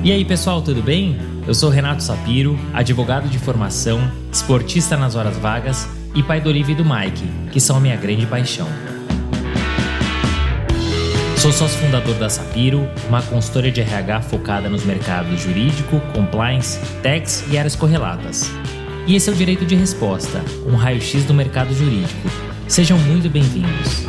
E aí pessoal, tudo bem? Eu sou Renato Sapiro, advogado de formação, esportista nas horas vagas e pai do Olivia e do Mike, que são a minha grande paixão. Sou sócio fundador da Sapiro, uma consultoria de RH focada nos mercados jurídico, compliance, tax e áreas correlatas. E esse é o Direito de Resposta, um raio-x do mercado jurídico. Sejam muito bem-vindos.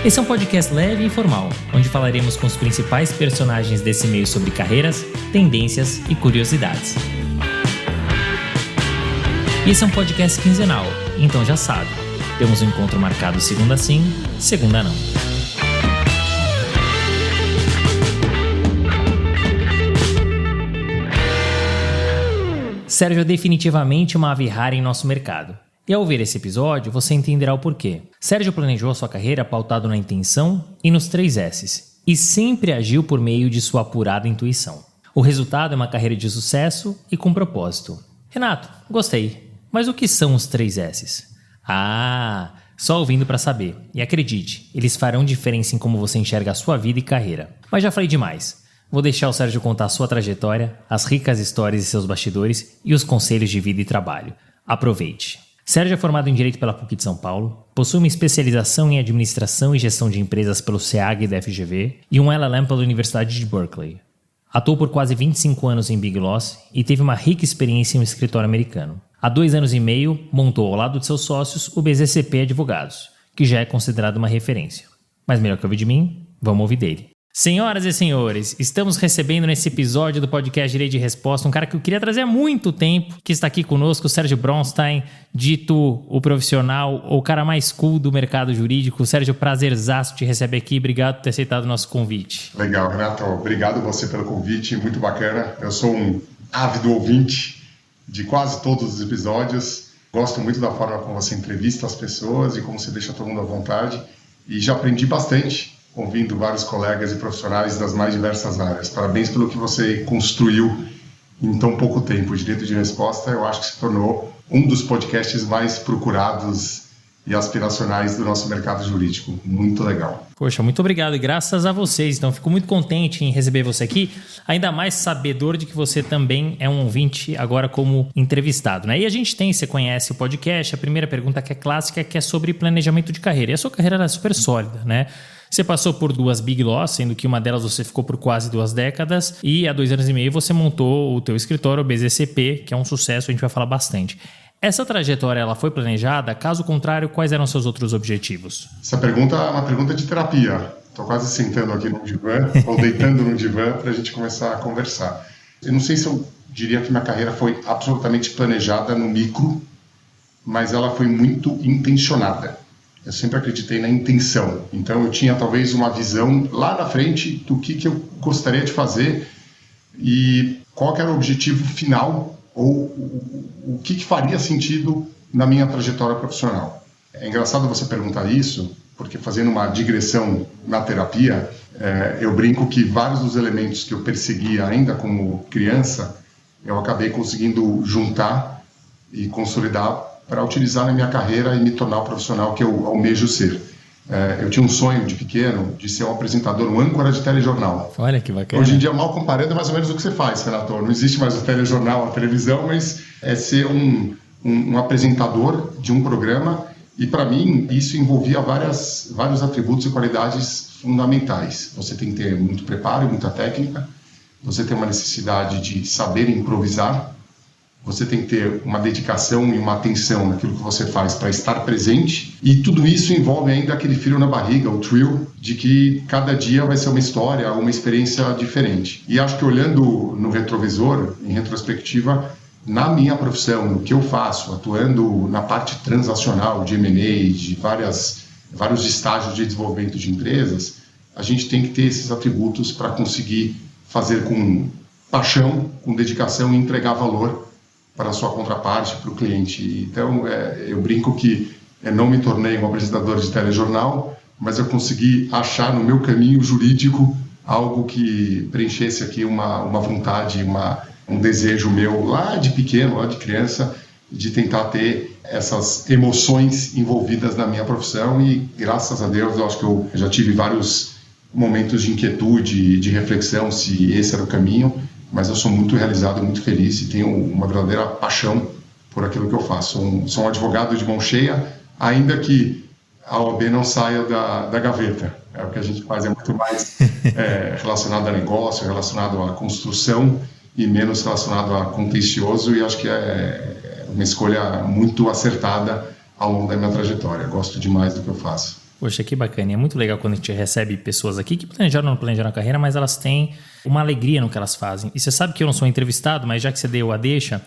Esse é um podcast leve e informal, onde falaremos com os principais personagens desse meio sobre carreiras, tendências e curiosidades. E esse é um podcast quinzenal, então já sabe, temos um encontro marcado segunda sim, segunda não. Sérgio é definitivamente uma ave rara em nosso mercado. E ao ver esse episódio, você entenderá o porquê. Sérgio planejou a sua carreira pautado na intenção e nos 3 S's, e sempre agiu por meio de sua apurada intuição. O resultado é uma carreira de sucesso e com propósito. Renato, gostei, mas o que são os 3 S's? Só ouvindo para saber. E acredite, eles farão diferença em como você enxerga a sua vida e carreira. Mas já falei demais. Vou deixar o Sérgio contar a sua trajetória, as ricas histórias e seus bastidores e os conselhos de vida e trabalho. Aproveite! Sérgio é formado em Direito pela PUC de São Paulo, possui uma especialização em Administração e Gestão de Empresas pelo SEAG da FGV e um LLM pela Universidade de Berkeley. Atuou por quase 25 anos em Big Loss e teve uma rica experiência em um escritório americano. Há 2 anos e meio, montou ao lado de seus sócios o BZCP Advogados, que já é considerado uma referência. Mas melhor que ouvir de mim, vamos ouvir dele. Senhoras e senhores, estamos recebendo nesse episódio do podcast Direito de Resposta um cara que eu queria trazer há muito tempo, que está aqui conosco, o Sérgio Bronstein, dito o profissional, o cara mais cool do mercado jurídico. Sérgio, prazerzaço te receber aqui, obrigado por ter aceitado o nosso convite. Legal, Renato, obrigado você pelo convite, muito bacana. Eu sou um ávido ouvinte de quase todos os episódios, gosto muito da forma como você entrevista as pessoas e como você deixa todo mundo à vontade, e já aprendi bastante ouvindo vários colegas e profissionais das mais diversas áreas. Parabéns pelo que você construiu em tão pouco tempo. O Direito de Resposta, eu acho que se tornou um dos podcasts mais procurados e aspiracionais do nosso mercado jurídico. Muito legal. Poxa, muito obrigado e graças a vocês. Então, fico muito contente em receber você aqui, ainda mais sabedor de que você também é um ouvinte agora como entrevistado, né? E a gente você conhece o podcast, a primeira pergunta que é clássica, que é sobre planejamento de carreira. E a sua carreira era super sólida, né? Você passou por 2 Big Loss, sendo que uma delas você ficou por quase 2 décadas, e há 2 anos e meio você montou o teu escritório, o BZCP, que é um sucesso, a gente vai falar bastante. Essa trajetória ela foi planejada? Caso contrário, quais eram seus outros objetivos? Essa pergunta é uma pergunta de terapia. Estou quase sentando aqui no divã, ou deitando no divã, para a gente começar a conversar. Eu não sei se eu diria que minha carreira foi absolutamente planejada no micro, mas ela foi muito intencionada. Eu sempre acreditei na intenção. Então eu tinha talvez uma visão lá na frente do que eu gostaria de fazer e qual que era o objetivo final ou o que faria sentido na minha trajetória profissional. É engraçado você perguntar isso, porque fazendo uma digressão na terapia, eu brinco que vários dos elementos que eu perseguia ainda como criança, eu acabei conseguindo juntar e consolidar para utilizar na minha carreira e me tornar o profissional que eu almejo ser. Eu tinha um sonho de pequeno de ser um apresentador, um âncora de telejornal. Olha que bacana. Hoje em dia, mal comparando, é mais ou menos o que você faz, Renato. Não existe mais o telejornal, a televisão, mas é ser um apresentador de um programa, e para mim isso envolvia vários atributos e qualidades fundamentais. Você tem que ter muito preparo e muita técnica, você tem uma necessidade de saber improvisar, você tem que ter uma dedicação e uma atenção naquilo que você faz para estar presente, e tudo isso envolve ainda aquele frio na barriga, o thrill, de que cada dia vai ser uma história, uma experiência diferente. E acho que olhando no retrovisor, em retrospectiva, na minha profissão, no que eu faço, atuando na parte transacional de M&A, de vários estágios de desenvolvimento de empresas, a gente tem que ter esses atributos para conseguir fazer com paixão, com dedicação e entregar valor para a sua contraparte, para o cliente. Então, eu brinco que não me tornei um apresentador de telejornal, mas eu consegui achar no meu caminho jurídico algo que preenchesse aqui uma vontade, um desejo meu lá de pequeno, lá de criança, de tentar ter essas emoções envolvidas na minha profissão, e graças a Deus eu acho que eu já tive vários momentos de inquietude, de reflexão se esse era o caminho, mas eu sou muito realizado, muito feliz e tenho uma verdadeira paixão por aquilo que eu faço. Sou um advogado de mão cheia, ainda que a OAB não saia da gaveta. O que a gente faz é muito mais relacionado a negócio, relacionado à construção e menos relacionado a contencioso, e acho que é uma escolha muito acertada ao longo da minha trajetória. Gosto demais do que eu faço. Poxa, que bacana. É muito legal quando a gente recebe pessoas aqui que planejaram ou não planejaram a carreira, mas elas têm uma alegria no que elas fazem. E você sabe que eu não sou entrevistado, mas já que você deu a deixa,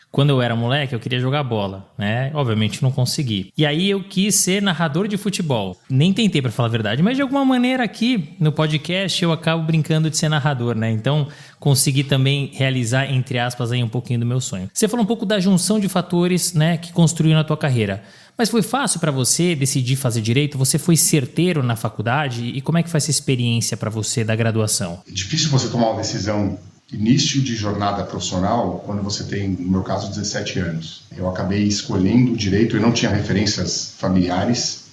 quando eu era moleque, eu queria jogar bola, né? Obviamente não consegui. E aí eu quis ser narrador de futebol. Nem tentei, pra falar a verdade, mas de alguma maneira aqui no podcast eu acabo brincando de ser narrador, né? Então consegui também realizar, entre aspas, aí um pouquinho do meu sonho. Você falou um pouco da junção de fatores, né, que construiu na tua carreira. Mas foi fácil para você decidir fazer direito? Você foi certeiro na faculdade? E como é que foi essa experiência para você da graduação? É difícil você tomar uma decisão início de jornada profissional quando você tem, no meu caso, 17 anos. Eu acabei escolhendo o direito, eu não tinha referências familiares.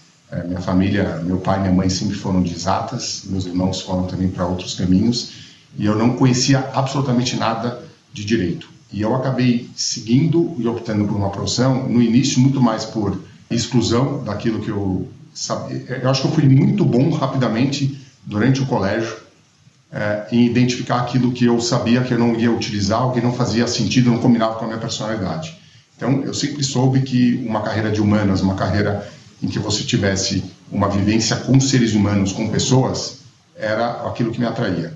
Minha família, meu pai e minha mãe sempre foram de exatas, meus irmãos foram também para outros caminhos, e eu não conhecia absolutamente nada de direito. E eu acabei seguindo e optando por uma profissão, no início, muito mais por exclusão daquilo que eu sabia. Eu acho que eu fui muito bom rapidamente durante o colégio em identificar aquilo que eu sabia que eu não ia utilizar, ou que não fazia sentido, não combinava com a minha personalidade. Então, eu sempre soube que uma carreira de humanas, uma carreira em que você tivesse uma vivência com seres humanos, com pessoas, era aquilo que me atraía.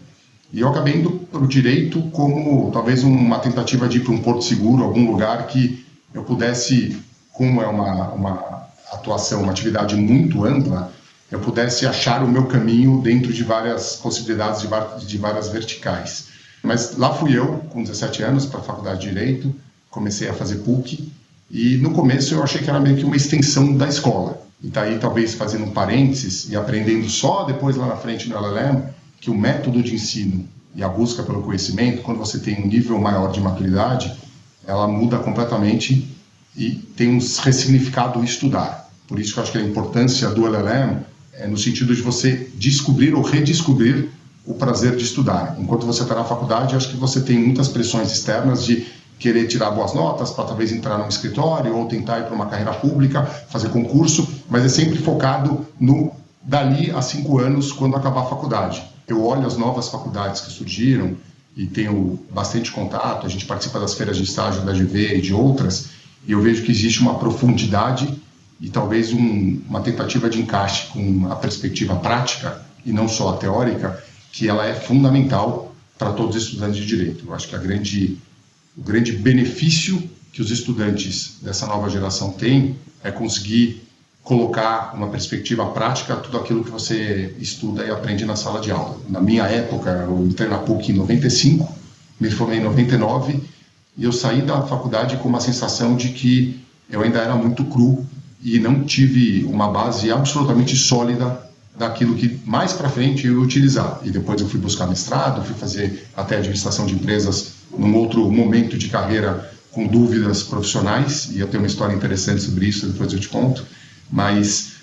E eu acabei indo para o direito como talvez uma tentativa de ir para um porto seguro, algum lugar que eu pudesse, como é uma atuação, uma atividade muito ampla, eu pudesse achar o meu caminho dentro de várias possibilidades, de várias verticais. Mas lá fui eu, com 17 anos, para a faculdade de Direito, comecei a fazer PUC, e no começo eu achei que era meio que uma extensão da escola. E daí talvez fazendo um parênteses e aprendendo só depois lá na frente no LLM, que o método de ensino e a busca pelo conhecimento, quando você tem um nível maior de maturidade, ela muda completamente e tem um ressignificado estudar. Por isso que eu acho que a importância do LLM é no sentido de você descobrir ou redescobrir o prazer de estudar. Enquanto você está na faculdade, eu acho que você tem muitas pressões externas de querer tirar boas notas para talvez entrar num escritório ou tentar ir para uma carreira pública, fazer concurso, mas é sempre focado no dali a 5 anos, quando acabar a faculdade. Eu olho as novas faculdades que surgiram e tenho bastante contato, a gente participa das feiras de estágio da GV e de outras, e eu vejo que existe uma profundidade e talvez uma tentativa de encaixe com a perspectiva prática e não só a teórica, que ela é fundamental para todos os estudantes de direito. Eu acho que o grande benefício que os estudantes dessa nova geração têm é conseguir colocar uma perspectiva prática tudo aquilo que você estuda e aprende na sala de aula. Na minha época, eu entrei na PUC em 95, me formei em 99, e eu saí da faculdade com uma sensação de que eu ainda era muito cru e não tive uma base absolutamente sólida daquilo que mais para frente eu ia utilizar. E depois eu fui buscar mestrado, fui fazer até administração de empresas num outro momento de carreira com dúvidas profissionais, e eu tenho uma história interessante sobre isso, depois eu te conto, mas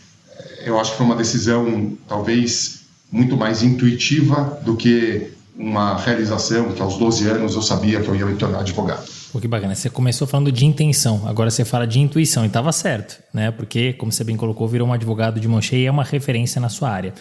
eu acho que foi uma decisão talvez muito mais intuitiva do que uma realização que aos 12 anos eu sabia que eu ia me tornar advogado. Pô, que bacana. Você começou falando de intenção, agora você fala de intuição, e estava certo, né? Porque, como você bem colocou, virou um advogado de mão cheia e é uma referência na sua área.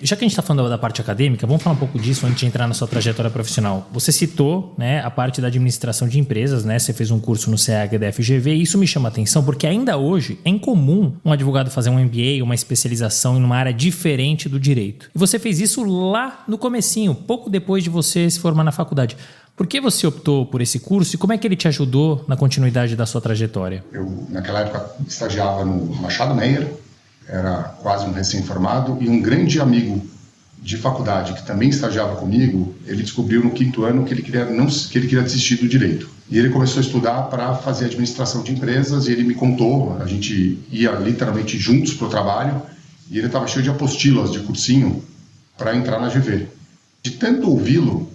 Já que a gente está falando da parte acadêmica, vamos falar um pouco disso antes de entrar na sua trajetória profissional. Você citou, né, a parte da administração de empresas, né? Você fez um curso no CEAG da FGV, e isso me chama a atenção porque ainda hoje é incomum um advogado fazer um MBA, uma especialização em uma área diferente do direito. E você fez isso lá no comecinho, pouco depois de você se formar na faculdade. Por que você optou por esse curso e como é que ele te ajudou na continuidade da sua trajetória? Eu, naquela época, estagiava no Machado Meyer, era quase um recém-formado, e um grande amigo de faculdade que também estagiava comigo, ele descobriu no 5º ano que ele queria desistir do direito. E ele começou a estudar para fazer administração de empresas, e ele me contou, a gente ia literalmente juntos para o trabalho, e ele estava cheio de apostilas de cursinho para entrar na GV. De tanto ouvi-lo,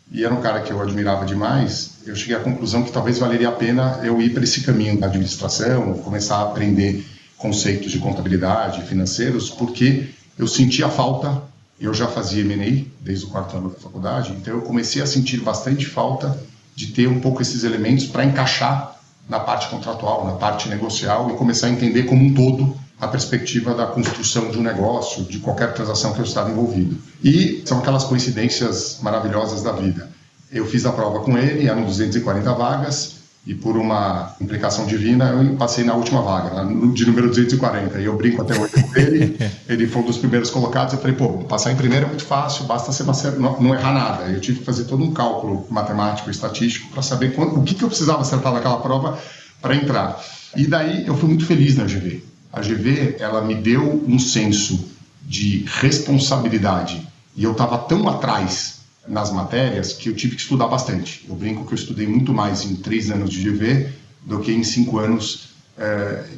e era um cara que eu admirava demais, eu cheguei à conclusão que talvez valeria a pena eu ir para esse caminho da administração, começar a aprender conceitos de contabilidade, financeiros, porque eu sentia falta eu já fazia M&A desde o 4º ano da faculdade, então eu comecei a sentir bastante falta de ter um pouco esses elementos para encaixar na parte contratual, na parte negocial e começar a entender como um todo a perspectiva da construção de um negócio, de qualquer transação que eu estava envolvido. E são aquelas coincidências maravilhosas da vida. Eu fiz a prova com ele, eram 240 vagas, e por uma implicação divina eu passei na última vaga, de número 240, e eu brinco até hoje com ele, ele foi um dos primeiros colocados, eu falei, passar em primeiro é muito fácil, basta não errar nada. Eu tive que fazer todo um cálculo matemático e estatístico para saber o que eu precisava acertar naquela prova para entrar. E daí eu fui muito feliz na GV. A GV, ela me deu um senso de responsabilidade, e eu estava tão atrás nas matérias que eu tive que estudar bastante. Eu brinco que eu estudei muito mais em 3 anos de GV do que em 5 anos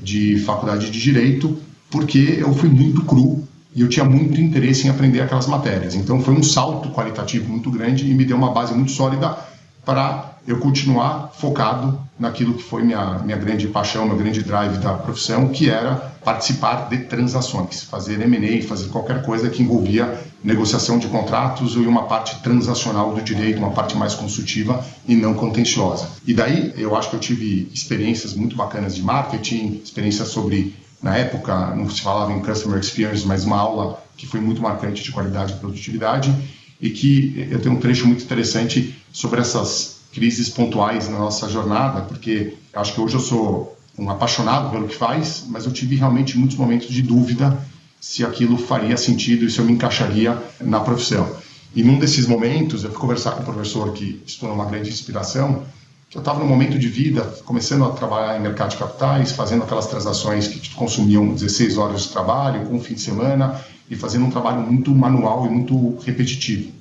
de faculdade de Direito, porque eu fui muito cru e eu tinha muito interesse em aprender aquelas matérias. Então foi um salto qualitativo muito grande e me deu uma base muito sólida para eu continuar focado naquilo que foi minha grande paixão, meu grande drive da profissão, que era participar de transações, fazer M&A, fazer qualquer coisa que envolvia negociação de contratos e uma parte transacional do direito, uma parte mais consultiva e não contenciosa. E daí eu acho que eu tive experiências muito bacanas de marketing, experiências sobre, na época, não se falava em Customer Experience, mas uma aula que foi muito marcante de qualidade e produtividade, e que eu tenho um trecho muito interessante sobre essas crises pontuais na nossa jornada, porque eu acho que hoje eu sou um apaixonado pelo que faz, mas eu tive realmente muitos momentos de dúvida se aquilo faria sentido e se eu me encaixaria na profissão. E num desses momentos, eu fui conversar com um professor que se tornou uma grande inspiração, que eu estava num momento de vida, começando a trabalhar em mercado de capitais, fazendo aquelas transações que consumiam 16 horas de trabalho, com um fim de semana, e fazendo um trabalho muito manual e muito repetitivo,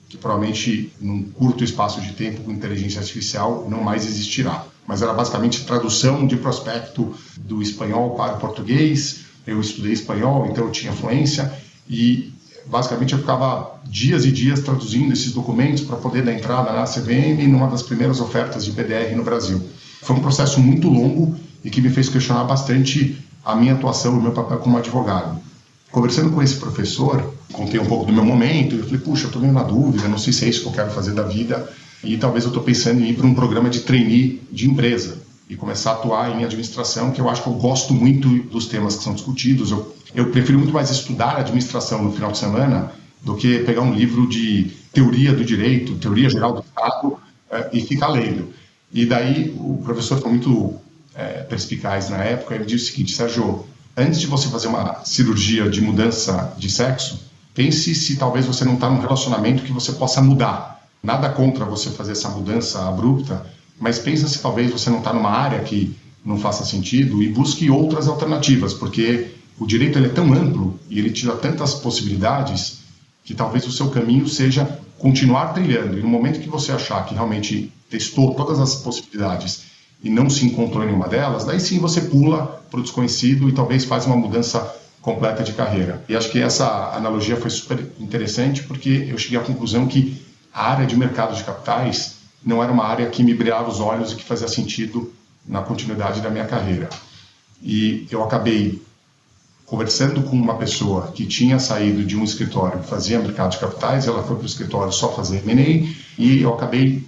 que provavelmente num curto espaço de tempo com inteligência artificial não mais existirá. Mas era basicamente tradução de prospecto do espanhol para o português. Eu estudei espanhol, então eu tinha fluência e basicamente eu ficava dias e dias traduzindo esses documentos para poder dar entrada na CVM numa das primeiras ofertas de PDR no Brasil. Foi um processo muito longo e que me fez questionar bastante a minha atuação e o meu papel como advogado. Conversando com esse professor, contei um pouco do meu momento, eu falei, puxa, eu estou meio na dúvida, não sei se é isso que eu quero fazer da vida, e talvez eu estou pensando em ir para um programa de trainee de empresa e começar a atuar em administração, que eu acho que eu gosto muito dos temas que são discutidos. Eu prefiro muito mais estudar administração no final de semana do que pegar um livro de teoria do direito, teoria geral do Estado, e ficar lendo. E daí o professor foi muito perspicaz na época, ele disse o seguinte, Sérgio, antes de você fazer uma cirurgia de mudança de sexo, pense se talvez você não está num relacionamento que você possa mudar. Nada contra você fazer essa mudança abrupta, mas pensa se talvez você não está numa área que não faça sentido e busque outras alternativas, porque o direito ele é tão amplo e ele te dá tantas possibilidades que talvez o seu caminho seja continuar trilhando. E no momento que você achar que realmente testou todas as possibilidades e não se encontrou em nenhuma delas, daí sim você pula para o desconhecido e talvez faz uma mudança completa de carreira. E acho que essa analogia foi super interessante porque eu cheguei à conclusão que a área de mercado de capitais não era uma área que me brilhava os olhos e que fazia sentido na continuidade da minha carreira. E eu acabei conversando com uma pessoa que tinha saído de um escritório que fazia mercado de capitais, ela foi para o escritório só fazer M&A, e eu acabei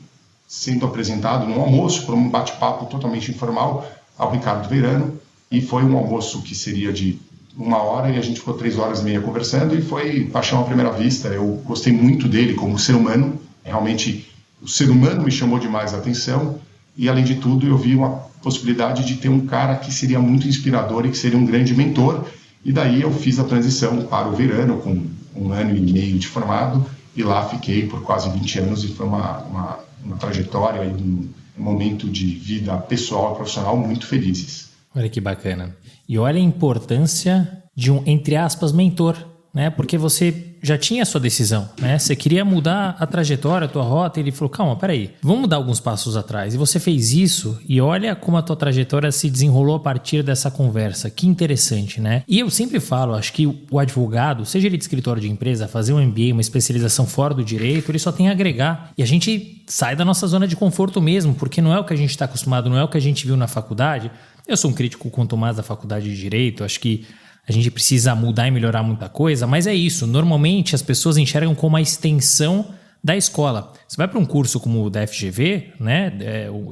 sendo apresentado num almoço, por um bate-papo totalmente informal, ao Ricardo Veirano, e foi um almoço que seria de 1 hora, e a gente ficou 3 horas e meia conversando, e foi paixão à primeira vista. Eu gostei muito dele como ser humano, realmente o ser humano me chamou demais a atenção, e além de tudo eu vi uma possibilidade de ter um cara que seria muito inspirador e que seria um grande mentor, e daí eu fiz a transição para o Veirano com 1 ano e meio de formado, e lá fiquei por quase 20 anos, e foi uma trajetória e um momento de vida pessoal e profissional muito felizes. Olha que bacana. E olha a importância de um, entre aspas, mentor, né? Porque você já tinha a sua decisão, né? Você queria mudar a trajetória, a tua rota, e ele falou, calma, peraí, vamos dar alguns passos atrás. E você fez isso, e olha como a tua trajetória se desenrolou a partir dessa conversa. Que interessante, né? E eu sempre falo, acho que o advogado, seja ele de escritório de empresa, fazer um MBA, uma especialização fora do direito, ele só tem a agregar. E a gente sai da nossa zona de conforto mesmo, porque não é o que a gente está acostumado, não é o que a gente viu na faculdade. Eu sou um crítico quanto mais da faculdade de Direito, acho que a gente precisa mudar e melhorar muita coisa, mas é isso. Normalmente as pessoas enxergam como a extensão da escola. Você vai para um curso como o da FGV, né,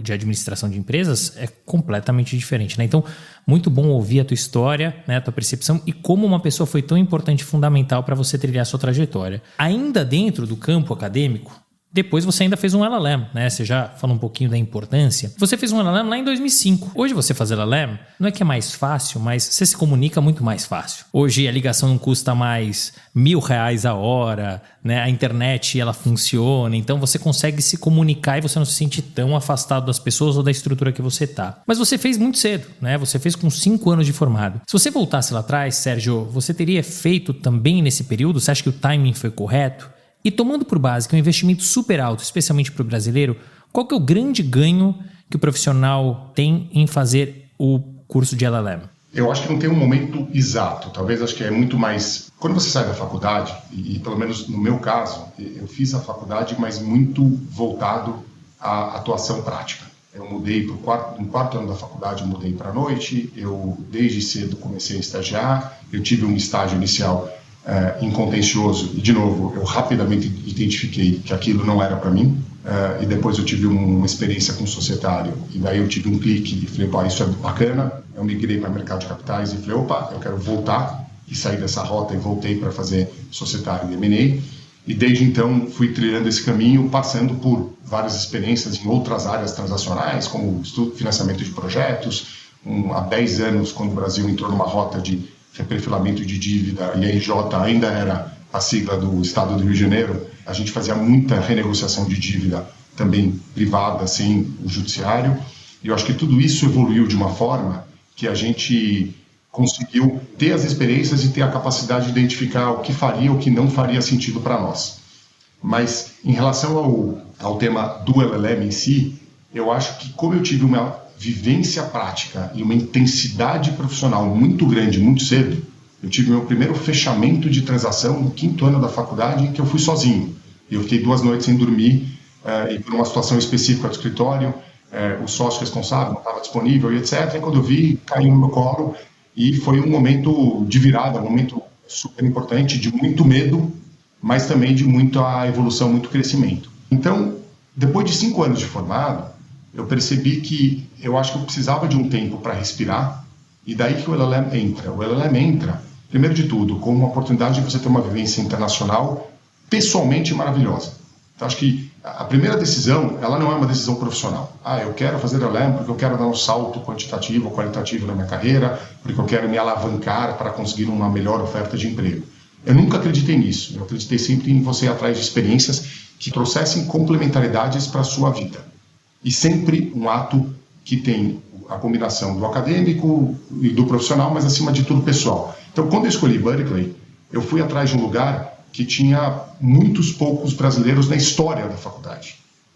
de administração de empresas, é completamente diferente, né? Então, muito bom ouvir a tua história, né, a tua percepção e como uma pessoa foi tão importante e fundamental para você trilhar a sua trajetória. Ainda dentro do campo acadêmico, depois você ainda fez um LLM, né? Você já falou um pouquinho da importância. Você fez um LLM lá em 2005. Hoje você fazer LLM não é que é mais fácil, mas você se comunica muito mais fácil. Hoje a ligação não custa mais R$1.000 a hora, né? A internet ela funciona, então você consegue se comunicar e você não se sente tão afastado das pessoas ou da estrutura que você tá. Mas você fez muito cedo, né? Você fez com 5 anos de formado. Se você voltasse lá atrás, Sérgio, você teria feito também nesse período? Você acha que o timing foi correto? E tomando por base que é um investimento super alto, especialmente para o brasileiro, qual que é o grande ganho que o profissional tem em fazer o curso de LLM? Eu acho que não tem um momento exato. Talvez acho que é muito mais... Quando você sai da faculdade, e pelo menos no meu caso, eu fiz a faculdade, mas muito voltado à atuação prática. Eu mudei no quarto ano da faculdade, eu mudei para a noite, eu desde cedo comecei a estagiar, eu tive um estágio inicial em contencioso, e de novo, eu rapidamente identifiquei que aquilo não era para mim, e depois eu tive uma experiência com societário, e daí eu tive um clique e falei, pá, isso é bacana, eu migrei para o mercado de capitais e falei, opa, eu quero voltar, e sair dessa rota e voltei para fazer societário e M&A, e desde então fui trilhando esse caminho, passando por várias experiências em outras áreas transacionais, como estudo, financiamento de projetos, há 10 anos, quando o Brasil entrou numa rota de reperfilamento de dívida, e a RJ ainda era a sigla do Estado do Rio de Janeiro, a gente fazia muita renegociação de dívida também privada, sem o judiciário, e eu acho que tudo isso evoluiu de uma forma que a gente conseguiu ter as experiências e ter a capacidade de identificar o que faria ou o que não faria sentido para nós. Mas em relação ao tema do LLM em si, eu acho que como eu tive uma vivência prática e uma intensidade profissional muito grande, muito cedo, eu tive meu primeiro fechamento de transação no 5º ano da faculdade, em que eu fui sozinho. Eu fiquei 2 noites sem dormir, e por uma situação específica do escritório, o sócio responsável não estava disponível e etc. E quando eu vi, caiu no meu colo, e foi um momento de virada, um momento super importante, de muito medo, mas também de muita evolução, muito crescimento. Então, depois de 5 anos de formado, eu percebi que eu acho que eu precisava de um tempo para respirar, e daí que o LLM entra. O LLM entra, primeiro de tudo, com uma oportunidade de você ter uma vivência internacional pessoalmente maravilhosa. Então, acho que a primeira decisão, ela não é uma decisão profissional. Eu quero fazer LLM porque eu quero dar um salto quantitativo ou qualitativo na minha carreira, porque eu quero me alavancar para conseguir uma melhor oferta de emprego. Eu nunca acreditei nisso. Eu acreditei sempre em você ir atrás de experiências que trouxessem complementaridades para a sua vida. E sempre um ato que tem a combinação do acadêmico e do profissional, mas acima de tudo pessoal. Então, quando eu escolhi Berkeley, eu fui atrás de um lugar que tinha muitos poucos brasileiros na história da faculdade.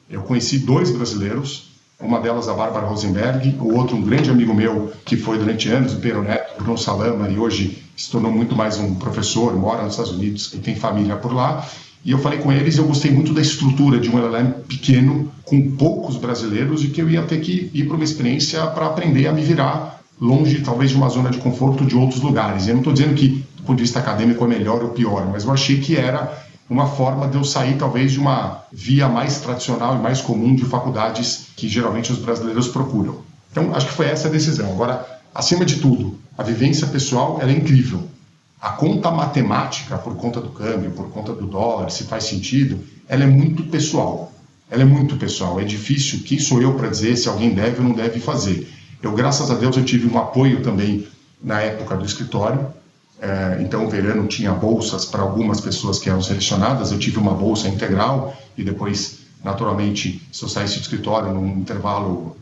Eu conheci 2 brasileiros, uma delas a Bárbara Rosenberg, o outro um grande amigo meu que foi durante anos o Pedro Neto, Bruno Salama, e hoje se tornou muito mais um professor, mora nos Estados Unidos e tem família por lá. E eu falei com eles, eu gostei muito da estrutura de um LLM pequeno, com poucos brasileiros, e que eu ia ter que ir para uma experiência para aprender a me virar longe, talvez, de uma zona de conforto de outros lugares. E eu não estou dizendo que, do ponto de vista acadêmico, é melhor ou pior, mas eu achei que era uma forma de eu sair, talvez, de uma via mais tradicional e mais comum de faculdades que, geralmente, os brasileiros procuram. Então, acho que foi essa a decisão. Agora, acima de tudo, a vivência pessoal ela é incrível. A conta matemática, por conta do câmbio, por conta do dólar, se faz sentido, ela é muito pessoal. Ela é muito pessoal. É difícil, quem sou eu para dizer se alguém deve ou não deve fazer. Eu, graças a Deus, eu tive um apoio também na época do escritório. Então, o Verano tinha bolsas para algumas pessoas que eram selecionadas. Eu tive uma bolsa integral e depois, naturalmente, se eu saísse do escritório num intervalo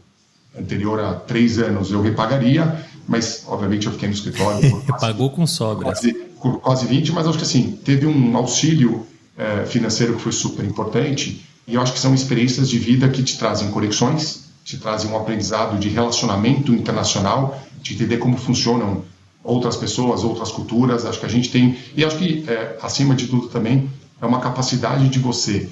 anterior a 3 anos, eu repagaria. Mas, obviamente, eu fiquei no escritório por pagou com sobras. Quase 20, mas acho que assim, teve um auxílio financeiro que foi super importante, e eu acho que são experiências de vida que te trazem conexões, te trazem um aprendizado de relacionamento internacional, de entender como funcionam outras pessoas, outras culturas. Acho que a gente tem, e acho que acima de tudo também, é uma capacidade de você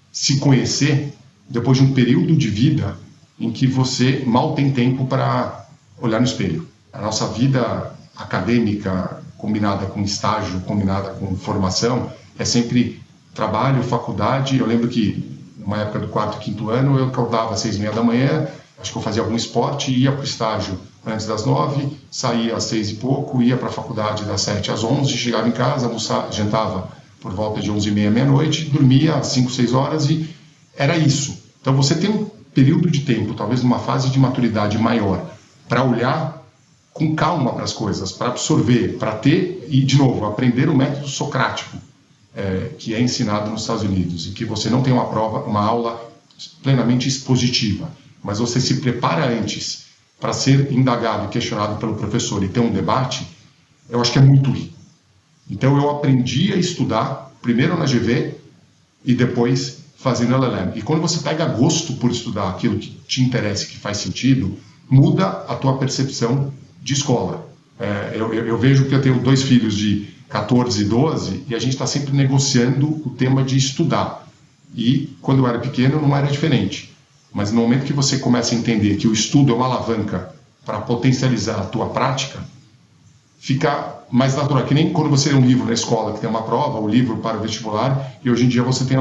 se conhecer depois de um período de vida em que você mal tem tempo para olhar no espelho. A nossa vida acadêmica combinada com estágio, combinada com formação, é sempre trabalho, faculdade. Eu lembro que numa época do 4º e 5º ano eu acordava às 6h30 da manhã, acho que eu fazia algum esporte, ia para o estágio antes das 9, saía às 6 e pouco, ia para a faculdade das 7 às 11, chegava em casa, jantava por volta de 11h30, meia-noite, dormia às 5, 6 horas e era isso. Então você tem um período de tempo, talvez numa fase de maturidade maior, para olhar com calma para as coisas, para absorver, para ter e, de novo, aprender o método socrático, que é ensinado nos Estados Unidos, e que você não tem uma aula plenamente expositiva, mas você se prepara antes para ser indagado e questionado pelo professor e ter um debate. Eu acho que é muito rico. Então eu aprendi a estudar, primeiro na GV e depois fazendo LLM. E quando você pega gosto por estudar aquilo que te interessa e que faz sentido, muda a tua percepção de escola. Eu vejo que eu tenho 2 filhos de 14 e 12 e a gente está sempre negociando o tema de estudar. E quando eu era pequeno não era diferente. Mas no momento que você começa a entender que o estudo é uma alavanca para potencializar a tua prática, fica mais natural. Que nem quando você lê um livro na escola que tem uma prova, o livro para o vestibular, e hoje em dia você tem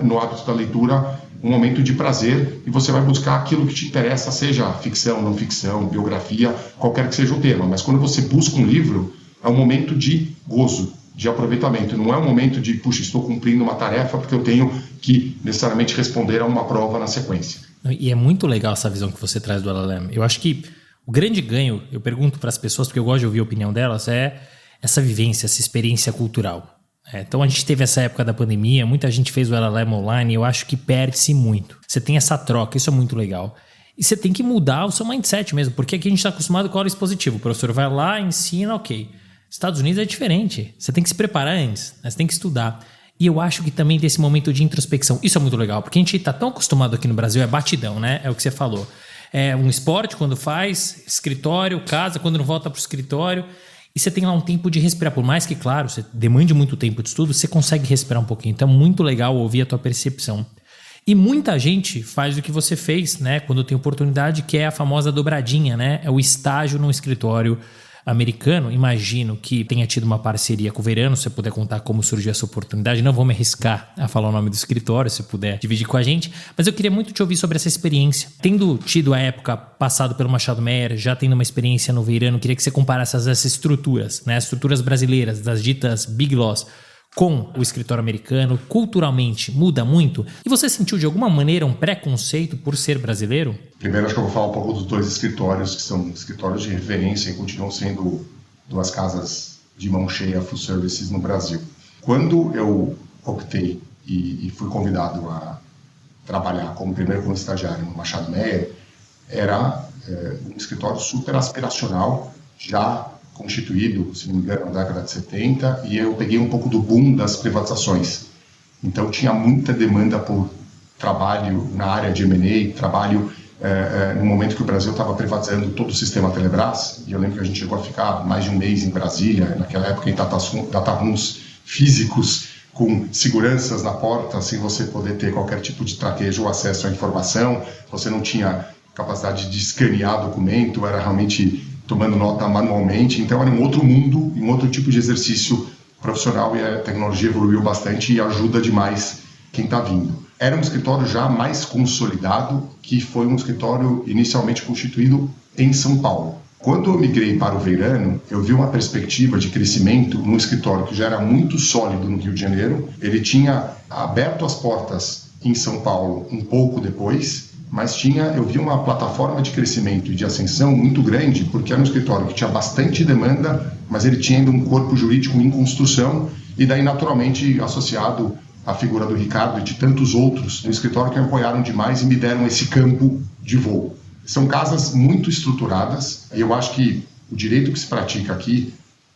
no hábito da leitura um momento de prazer e você vai buscar aquilo que te interessa, seja ficção, não ficção, biografia, qualquer que seja o tema. Mas quando você busca um livro, é um momento de gozo, de aproveitamento. Não é um momento de, puxa, estou cumprindo uma tarefa porque eu tenho que necessariamente responder a uma prova na sequência. E é muito legal essa visão que você traz do LLM. Eu acho que o grande ganho, eu pergunto para as pessoas, porque eu gosto de ouvir a opinião delas, é essa vivência, essa experiência cultural. Então a gente teve essa época da pandemia, muita gente fez o LLM online e eu acho que perde-se muito. Você tem essa troca, isso é muito legal. E você tem que mudar o seu mindset mesmo, porque aqui a gente está acostumado com aula expositiva. O professor vai lá, ensina, ok. Estados Unidos é diferente. Você tem que se preparar antes, né? Você tem que estudar. E eu acho que também desse momento de introspecção, isso é muito legal, porque a gente está tão acostumado aqui no Brasil, é batidão, né? É o que você falou. É um esporte quando faz, escritório, casa, quando não volta para o escritório. E você tem lá um tempo de respirar. Por mais que, claro, você demande muito tempo de estudo, você consegue respirar um pouquinho. Então é muito legal ouvir a tua percepção. E muita gente faz o que você fez, né? Quando tem oportunidade, que é a famosa dobradinha, né? É o estágio no escritório americano. Imagino que tenha tido uma parceria com o Verano. Se você puder contar como surgiu essa oportunidade, não vou me arriscar a falar o nome do escritório, se puder dividir com a gente, mas eu queria muito te ouvir sobre essa experiência. Tendo tido a época passado pelo Machado Meyer, já tendo uma experiência no Verano, queria que você comparasse essas estruturas, né? As estruturas brasileiras, das ditas Big Laws, com o escritório americano. Culturalmente muda muito? E você sentiu de alguma maneira um preconceito por ser brasileiro? Primeiro acho que eu vou falar um pouco dos 2 escritórios, que são escritórios de referência e continuam sendo 2 casas de mão cheia full services no Brasil. Quando eu optei e fui convidado a trabalhar como estagiário no Machado Meyer, era um escritório super aspiracional, já constituído, se não me engano, na década de 70, e eu peguei um pouco do boom das privatizações. Então tinha muita demanda por trabalho na área de M&A, trabalho no momento que o Brasil estava privatizando todo o sistema Telebrás, e eu lembro que a gente chegou a ficar mais de um mês em Brasília, naquela época em data rooms físicos, com seguranças na porta, sem você poder ter qualquer tipo de traquejo ou acesso à informação, você não tinha capacidade de escanear documento, era realmente tomando nota manualmente, então era um outro mundo, um outro tipo de exercício profissional, e a tecnologia evoluiu bastante e ajuda demais quem está vindo. Era um escritório já mais consolidado, que foi um escritório inicialmente constituído em São Paulo. Quando eu migrei para o Verano, eu vi uma perspectiva de crescimento num escritório que já era muito sólido no Rio de Janeiro. Ele tinha aberto as portas em São Paulo um pouco depois, mas eu vi uma plataforma de crescimento e de ascensão muito grande, porque era um escritório que tinha bastante demanda, mas ele tinha ainda um corpo jurídico em construção, e daí naturalmente associado à figura do Ricardo e de tantos outros no escritório que me apoiaram demais e me deram esse campo de voo. São casas muito estruturadas, e eu acho que o direito que se pratica aqui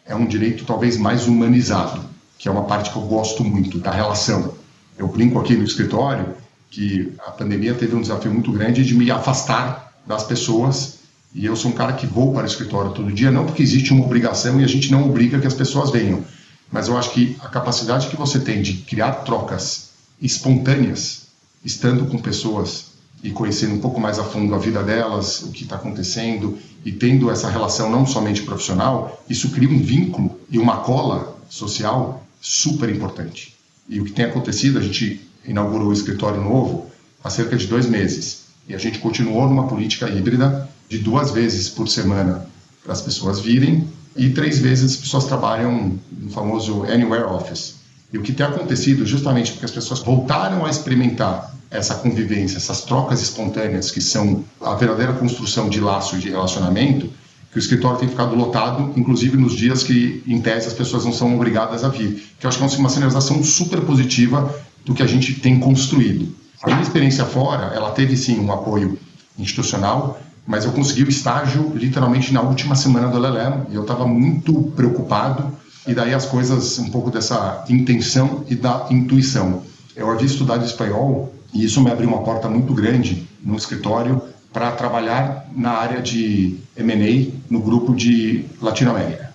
é um direito talvez mais humanizado, que é uma parte que eu gosto muito, da relação. Eu brinco aqui no escritório que a pandemia teve um desafio muito grande de me afastar das pessoas, e eu sou um cara que vou para o escritório todo dia, não porque existe uma obrigação e a gente não obriga que as pessoas venham, mas eu acho que a capacidade que você tem de criar trocas espontâneas, estando com pessoas e conhecendo um pouco mais a fundo a vida delas, o que está acontecendo, e tendo essa relação não somente profissional, isso cria um vínculo e uma cola social super importante. E o que tem acontecido, a gente inaugurou o escritório novo há cerca de 2 meses, e a gente continuou numa política híbrida de 2 vezes por semana para as pessoas virem, e 3 vezes as pessoas trabalham no famoso Anywhere Office. E o que tem acontecido, justamente porque as pessoas voltaram a experimentar essa convivência, essas trocas espontâneas, que são a verdadeira construção de laço e de relacionamento, que o escritório tem ficado lotado, inclusive nos dias que, em tese, as pessoas não são obrigadas a vir. Que eu acho que é uma sinalização super positiva do que a gente tem construído. A minha experiência fora, ela teve sim um apoio institucional, mas eu consegui o estágio literalmente na última semana do LLM, e eu estava muito preocupado, e daí as coisas, um pouco dessa intenção e da intuição. Eu havia estudado espanhol, e isso me abriu uma porta muito grande no escritório para trabalhar na área de M&A no grupo de Latinoamérica.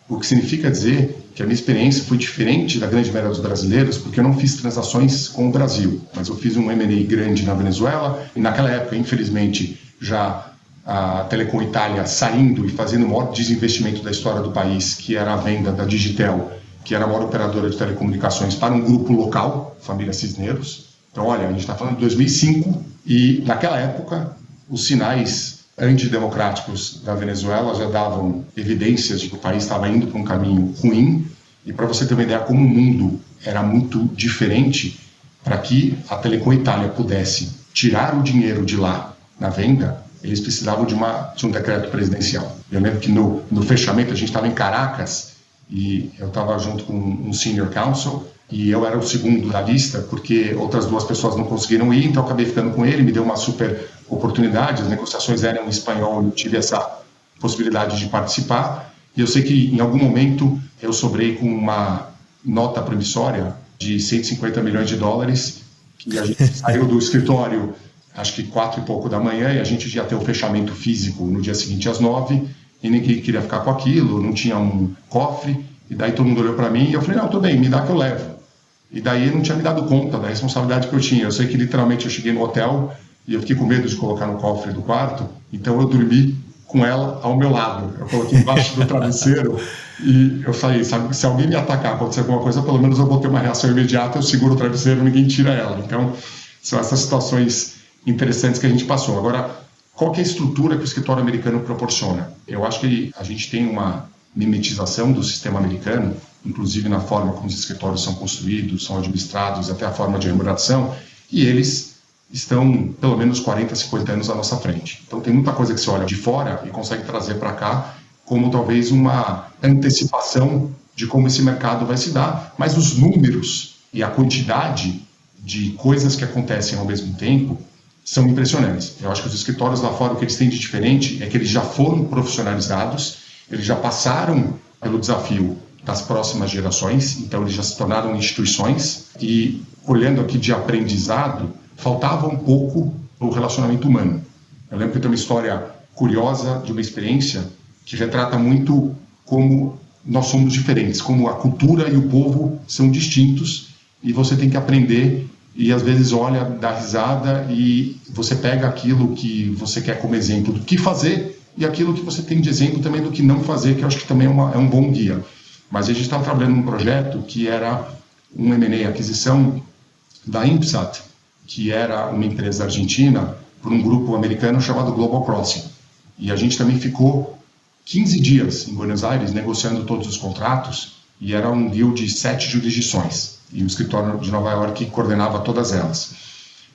O que significa dizer que a minha experiência foi diferente da grande maioria dos brasileiros, porque eu não fiz transações com o Brasil, mas eu fiz um M&A grande na Venezuela, e naquela época, infelizmente, já a Telecom Itália saindo e fazendo o maior desinvestimento da história do país, que era a venda da Digitel, que era a maior operadora de telecomunicações, para um grupo local, Família Cisneros. Então, olha, a gente está falando de 2005, e naquela época, os sinais antidemocráticos da Venezuela já davam evidências de que o país estava indo para um caminho ruim, e para você ter uma ideia como o mundo era muito diferente, para que a Telecom Itália pudesse tirar o dinheiro de lá na venda, eles precisavam de um decreto presidencial. Eu lembro que no fechamento, a gente estava em Caracas, e eu estava junto com um senior counsel, e eu era o segundo da lista, porque outras 2 pessoas não conseguiram ir, então eu acabei ficando com ele, me deu uma super oportunidade, as negociações eram em espanhol, eu tive essa possibilidade de participar, e eu sei que em algum momento eu sobrei com uma nota promissória de $150 milhões, que a gente saiu do escritório acho que 4 e pouco da manhã, e a gente ia ter o fechamento físico no dia seguinte às 9, e ninguém queria ficar com aquilo, não tinha um cofre, e daí todo mundo olhou para mim, e eu falei, não, tudo bem, me dá que eu levo. E daí eu não tinha me dado conta da responsabilidade que eu tinha. Eu sei que literalmente eu cheguei no hotel, e eu fiquei com medo de colocar no cofre do quarto, então eu dormi com ela ao meu lado. Eu coloquei embaixo do travesseiro, e eu falei, sabe, se alguém me atacar, acontecer alguma coisa, pelo menos eu vou ter uma reação imediata, eu seguro o travesseiro, ninguém tira ela. Então, são essas situações interessantes que a gente passou. Agora, qual que é a estrutura que o escritório americano proporciona? Eu acho que a gente tem uma mimetização do sistema americano, inclusive na forma como os escritórios são construídos, são administrados, até a forma de remuneração, e eles estão pelo menos 40, 50 anos à nossa frente. Então tem muita coisa que se olha de fora e consegue trazer para cá como talvez uma antecipação de como esse mercado vai se dar, mas os números e a quantidade de coisas que acontecem ao mesmo tempo são impressionantes. Eu acho que os escritórios lá fora, o que eles têm de diferente é que eles já foram profissionalizados, eles já passaram pelo desafio das próximas gerações, então eles já se tornaram instituições, e olhando aqui de aprendizado, faltava um pouco o relacionamento humano. Eu lembro que eu tenho uma história curiosa de uma experiência que retrata muito como nós somos diferentes, como a cultura e o povo são distintos, e você tem que aprender, e às vezes olha, dá risada, e você pega aquilo que você quer como exemplo do que fazer, e aquilo que você tem de exemplo também do que não fazer, que eu acho que também é um bom guia. Mas a gente estava trabalhando num projeto que era um M&A, aquisição da INPSAT, que era uma empresa argentina, por um grupo americano chamado Global Crossing. E a gente também ficou 15 dias em Buenos Aires negociando todos os contratos, e era um deal de 7 jurisdições, e o escritório de Nova York coordenava todas elas.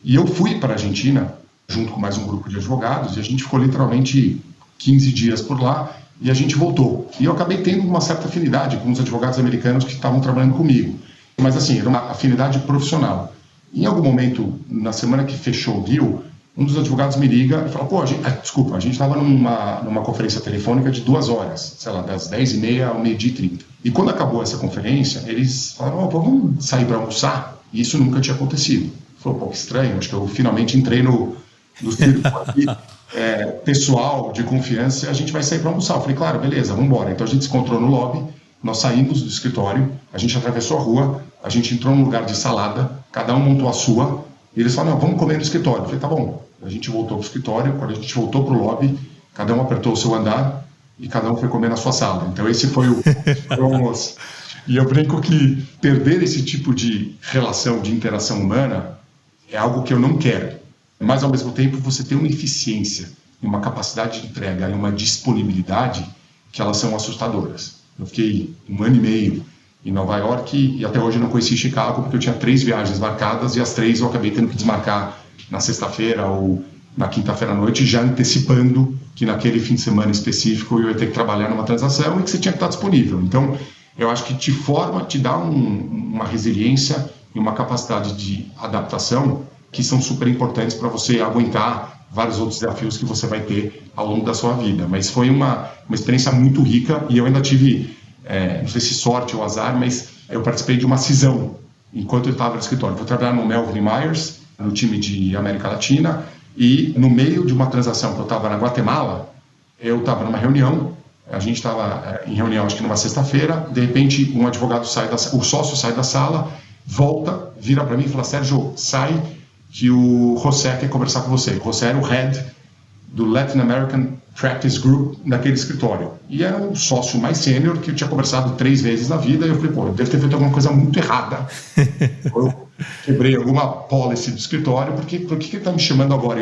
E eu fui para a Argentina, junto com mais um grupo de advogados, e a gente ficou literalmente 15 dias por lá, e a gente voltou. E eu acabei tendo uma certa afinidade com os advogados americanos que estavam trabalhando comigo. Mas assim, era uma afinidade profissional. Em algum momento, na semana que fechou o deal, um dos advogados me liga e fala, pô, a gente estava numa conferência telefônica de 2 horas, sei lá, das 10h30 ao 12h30. E quando acabou essa conferência, eles falaram, pô, vamos sair para almoçar? E isso nunca tinha acontecido. Falou, pô, que estranho, acho que eu finalmente entrei no círculo aqui, pessoal, de confiança, a gente vai sair para almoçar. Eu falei, claro, beleza, vamos embora. Então a gente se encontrou no lobby, nós saímos do escritório, a gente atravessou a rua, a gente entrou num lugar de salada, cada um montou a sua, E eles falaram, não, vamos comer no escritório. Eu falei, tá bom. A gente voltou para o escritório, quando a gente voltou para o lobby, cada um apertou o seu andar e cada um foi comer na sua sala. Então esse foi o almoço. E eu brinco que perder esse tipo de relação, de interação humana, é algo que eu não quero. Mas, ao mesmo tempo, você tem uma eficiência, uma capacidade de entrega e uma disponibilidade que elas são assustadoras. Eu fiquei 1 ano e meio em Nova York e até hoje eu não conheci Chicago porque eu tinha 3 viagens marcadas e as 3 eu acabei tendo que desmarcar na sexta-feira ou na quinta-feira à noite, já antecipando que naquele fim de semana específico eu ia ter que trabalhar numa transação e que você tinha que estar disponível. Então, eu acho que te forma, te dá uma resiliência e uma capacidade de adaptação que são super importantes para você aguentar vários outros desafios que você vai ter ao longo da sua vida. Mas foi uma experiência muito rica e eu ainda tive, não sei se sorte ou azar, mas eu participei de uma cisão enquanto eu estava no escritório. Vou trabalhar no Melvin Myers, no time de América Latina, e no meio de uma transação que eu estava na Guatemala, eu estava numa reunião, a gente estava em reunião acho que numa sexta-feira, de repente um advogado o sócio sai da sala, volta, vira para mim e fala, Sérgio, sai que o José quer conversar com você. O José era o head do Latin American Practice Group naquele escritório. E era um sócio mais sênior que eu tinha conversado 3 vezes na vida. E eu falei, pô, eu devo ter feito alguma coisa muito errada. Eu quebrei alguma policy do escritório, por que ele está me chamando agora?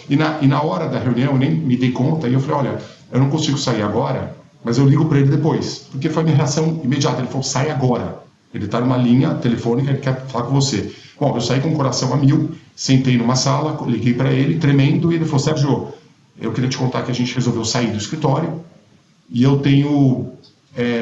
E na hora da reunião eu nem me dei conta e eu falei, olha, eu não consigo sair agora, mas eu ligo para ele depois. Porque foi a minha reação imediata. Ele falou, sai agora. Ele está numa linha telefônica, ele quer falar com você. Bom, eu saí com o coração a mil, sentei numa sala, liguei para ele, tremendo, e ele falou, Sérgio, eu queria te contar que a gente resolveu sair do escritório e eu tenho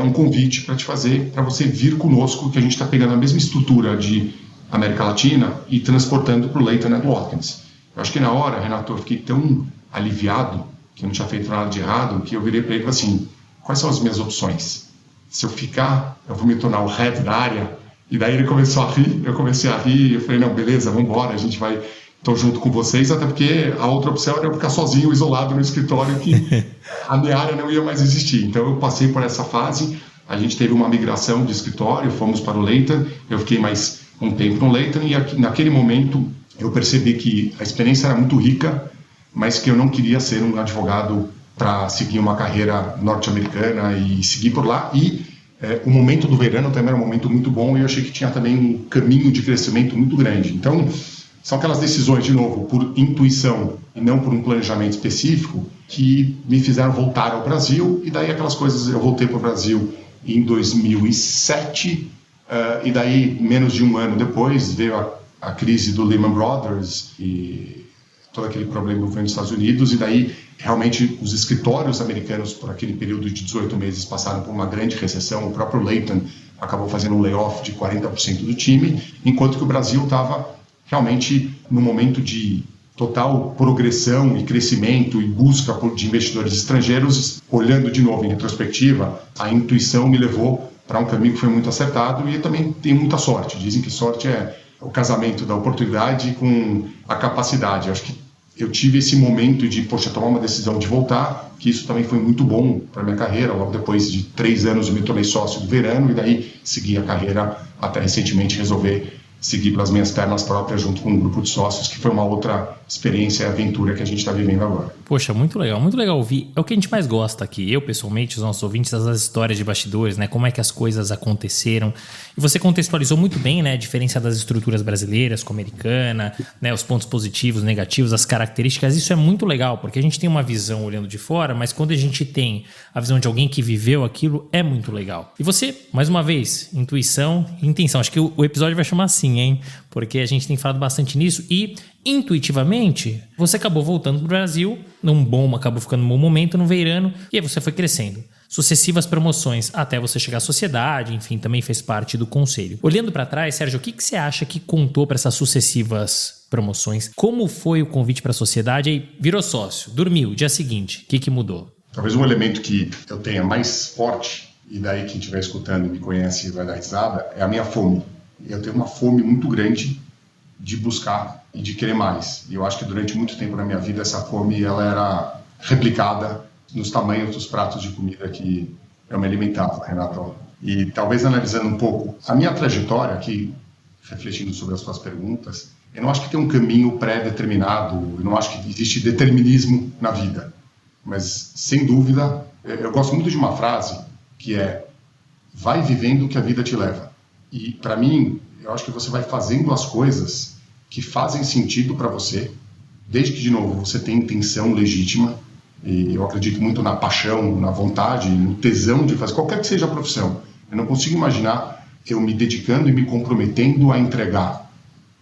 um convite para te fazer, para você vir conosco, que a gente está pegando a mesma estrutura de América Latina e transportando para o Layton & Watkins. Eu acho que na hora, Renato, eu fiquei tão aliviado, que eu não tinha feito nada de errado, que eu virei para ele e falei assim, quais são as minhas opções? Se eu ficar, eu vou me tornar o head da área. E daí ele começou a rir, eu comecei a rir, eu falei, não, beleza, vamos embora, a gente vai, estou junto com vocês, até porque a outra opção era eu ficar sozinho, isolado no escritório, que a minha área não ia mais existir. Então eu passei por essa fase, a gente teve uma migração de escritório, fomos para o Layton, eu fiquei mais um tempo no Layton, e naquele momento eu percebi que a experiência era muito rica, mas que eu não queria ser um advogado para seguir uma carreira norte-americana e seguir por lá. E o momento do verão também era um momento muito bom e eu achei que tinha também um caminho de crescimento muito grande. Então, são aquelas decisões, de novo, por intuição e não por um planejamento específico, que me fizeram voltar ao Brasil. E daí aquelas coisas, eu voltei para o Brasil em 2007 e daí, menos de 1 ano depois, veio a crise do Lehman Brothers e todo aquele problema envolvendo os Estados Unidos, e daí realmente os escritórios americanos por aquele período de 18 meses passaram por uma grande recessão. O próprio Layton acabou fazendo um layoff de 40% do time, enquanto que o Brasil estava realmente no momento de total progressão e crescimento e busca de investidores estrangeiros. Olhando de novo em retrospectiva, a intuição me levou para um caminho que foi muito acertado, e eu também tenho muita sorte. Dizem que sorte é o casamento da oportunidade com a capacidade. Eu acho que eu tive esse momento de, tomar uma decisão de voltar, que isso também foi muito bom para a minha carreira. Logo depois de 3 anos eu me tornei sócio do Verano, e daí segui a carreira até recentemente resolver seguir pelas minhas pernas próprias junto com um grupo de sócios, que foi uma outra experiência e aventura que a gente está vivendo agora. Poxa, muito legal ouvir. É o que a gente mais gosta aqui, eu pessoalmente, os nossos ouvintes, das histórias de bastidores, né? Como é que as coisas aconteceram. E você contextualizou muito bem, né? A diferença das estruturas brasileiras com a americana, né? Os pontos positivos, negativos, as características. Isso é muito legal, porque a gente tem uma visão olhando de fora, mas quando a gente tem a visão de alguém que viveu aquilo, é muito legal. E você, mais uma vez, intuição e intenção. Acho que o episódio vai chamar assim, hein? Porque a gente tem falado bastante nisso e, intuitivamente, você acabou voltando para o Brasil, acabou ficando num bom momento, no Verano, e aí você foi crescendo. Sucessivas promoções até você chegar à sociedade, enfim, também fez parte do conselho. Olhando para trás, Sérgio, o que você acha que contou para essas sucessivas promoções? Como foi o convite para a sociedade? Aí virou sócio, dormiu, dia seguinte, o que mudou? Talvez um elemento que eu tenha mais forte, e daí quem estiver escutando e me conhece vai dar risada, é a minha fome. Eu tenho uma fome muito grande de buscar e de querer mais. E eu acho que durante muito tempo na minha vida essa fome ela era replicada nos tamanhos dos pratos de comida que eu me alimentava, Renato. E talvez analisando um pouco a minha trajetória aqui, refletindo sobre as suas perguntas, Eu não acho que tem um caminho pré-determinado, eu não acho que existe determinismo na vida. Mas, sem dúvida, eu gosto muito de uma frase que é: vai vivendo o que a vida te leva. E, para mim, eu acho que você vai fazendo as coisas que fazem sentido para você, desde que, de novo, você tenha intenção legítima. E eu acredito muito na paixão, na vontade, no tesão de fazer qualquer que seja a profissão. Eu não consigo imaginar eu me dedicando e me comprometendo a entregar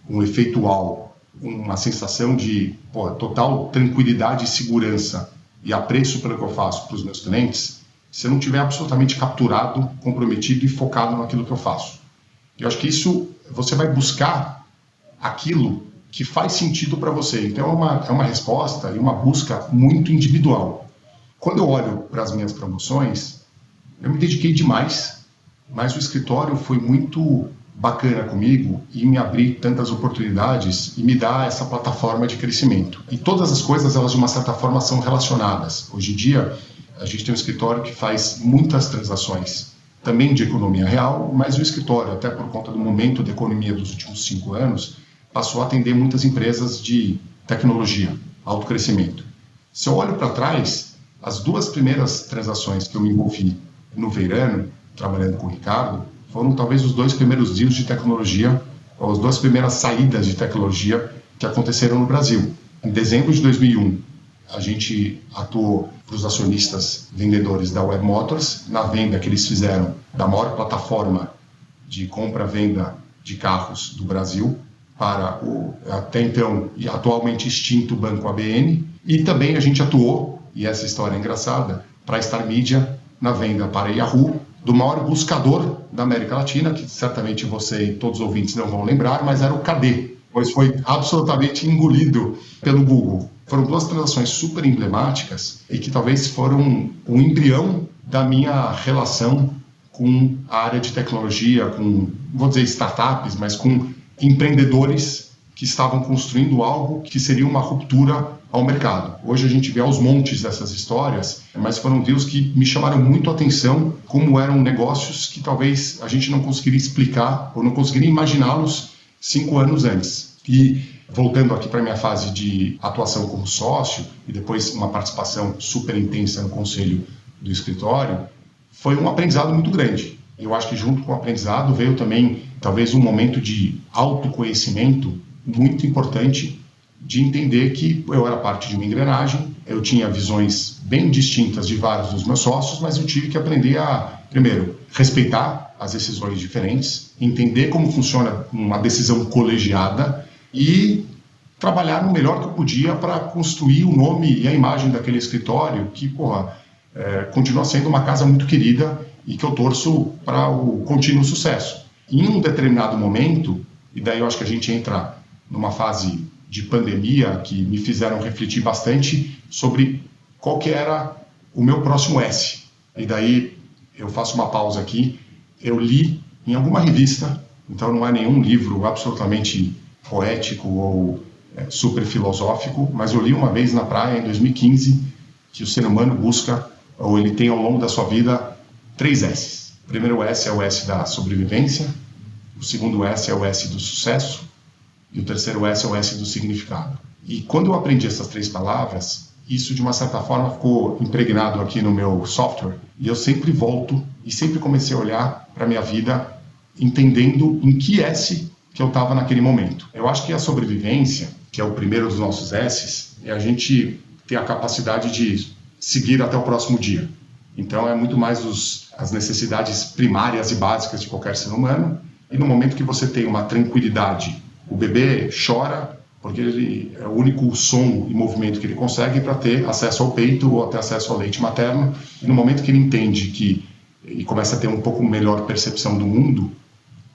um efeito uau, uma sensação de total tranquilidade e segurança e apreço pelo que eu faço para os meus clientes, se eu não estiver absolutamente capturado, comprometido e focado naquilo que eu faço. Eu acho que isso, você vai buscar aquilo que faz sentido para você. Então é uma resposta e uma busca muito individual. Quando eu olho para as minhas promoções, eu me dediquei demais, mas o escritório foi muito bacana comigo e me abrir tantas oportunidades e me dar essa plataforma de crescimento. E todas as coisas, elas de uma certa forma são relacionadas. Hoje em dia, a gente tem um escritório que faz muitas transações, também de economia real, mas o escritório, até por conta do momento da economia dos últimos 5 anos, passou a atender muitas empresas de tecnologia, alto crescimento. Se eu olho para trás, as 2 primeiras transações que eu me envolvi no Veirano, trabalhando com o Ricardo, foram talvez os 2 primeiros deals de tecnologia, ou as 2 primeiras saídas de tecnologia que aconteceram no Brasil. Em dezembro de 2001, a gente atuou para os acionistas vendedores da Web Motors, na venda que eles fizeram da maior plataforma de compra-venda de carros do Brasil, para o até então e atualmente extinto Banco ABN, e também a gente atuou, e essa história é engraçada, para a Star Media na venda para a Yahoo, do maior buscador da América Latina, que certamente você e todos os ouvintes não vão lembrar, mas era o KD, pois foi absolutamente engolido pelo Google. Foram 2 transações super emblemáticas e que talvez foram o embrião da minha relação com a área de tecnologia, com, não vou dizer startups, mas com empreendedores que estavam construindo algo que seria uma ruptura ao mercado. Hoje a gente vê aos montes dessas histórias, mas foram deals que me chamaram muito a atenção, como eram negócios que talvez a gente não conseguiria explicar ou não conseguiria imaginá-los 5 anos antes. E voltando aqui para a minha fase de atuação como sócio e depois uma participação super intensa no conselho do escritório, foi um aprendizado muito grande. Eu acho que junto com o aprendizado veio também talvez um momento de autoconhecimento muito importante, de entender que eu era parte de uma engrenagem, eu tinha visões bem distintas de vários dos meus sócios, mas eu tive que aprender a, primeiro, respeitar as decisões diferentes, entender como funciona uma decisão colegiada e trabalhar no melhor que eu podia para construir o nome e a imagem daquele escritório que, continua sendo uma casa muito querida e que eu torço para o contínuo sucesso. Em um determinado momento, e daí eu acho que a gente entra numa fase de pandemia que me fizeram refletir bastante sobre qual que era o meu próximo S. E daí eu faço uma pausa aqui, eu li em alguma revista, então não é nenhum livro absolutamente poético ou super filosófico, mas eu li uma vez na praia, em 2015, que o ser humano busca, ou ele tem ao longo da sua vida, 3 S's. O primeiro S é o S da sobrevivência, o segundo S é o S do sucesso, e o terceiro S é o S do significado. E quando eu aprendi essas 3 palavras, isso de uma certa forma ficou impregnado aqui no meu software, e eu sempre volto e sempre comecei a olhar para a minha vida entendendo em que S que eu estava naquele momento. Eu acho que a sobrevivência, que é o primeiro dos nossos S's, é a gente ter a capacidade de seguir até o próximo dia. Então é muito mais as necessidades primárias e básicas de qualquer ser humano, e no momento que você tem uma tranquilidade, o bebê chora porque ele é o único som e movimento que ele consegue para ter acesso ao peito ou até acesso ao leite materno, e no momento que ele entende que e começa a ter um pouco melhor percepção do mundo,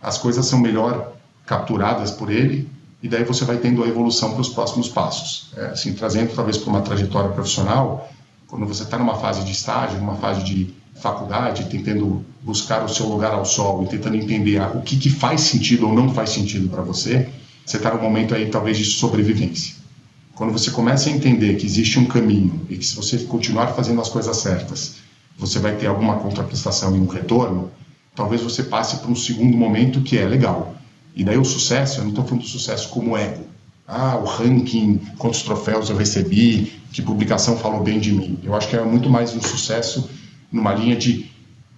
as coisas são melhor capturadas por ele, e daí você vai tendo a evolução para os próximos passos. Assim, trazendo talvez para uma trajetória profissional, quando você está numa fase de estágio, numa fase de faculdade, tentando buscar o seu lugar ao sol e tentando entender o que faz sentido ou não faz sentido para você, você está num momento aí talvez de sobrevivência. Quando você começa a entender que existe um caminho e que se você continuar fazendo as coisas certas, você vai ter alguma contraprestação e um retorno, talvez você passe para um segundo momento que é legal. E daí o sucesso, eu não estou falando do sucesso como ego. O ranking, quantos troféus eu recebi, que publicação falou bem de mim. Eu acho que é muito mais um sucesso numa linha de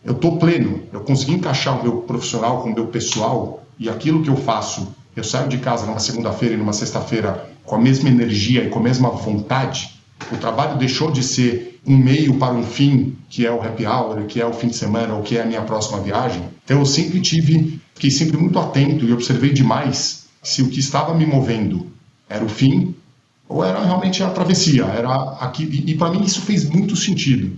eu estou pleno, eu consegui encaixar o meu profissional com o meu pessoal e aquilo que eu faço, eu saio de casa numa segunda-feira e numa sexta-feira com a mesma energia e com a mesma vontade. O trabalho deixou de ser um meio para um fim, que é o happy hour, que é o fim de semana ou que é a minha próxima viagem. Então eu fiquei sempre muito atento e observei demais se o que estava me movendo era o fim ou era realmente a travessia. E para mim isso fez muito sentido.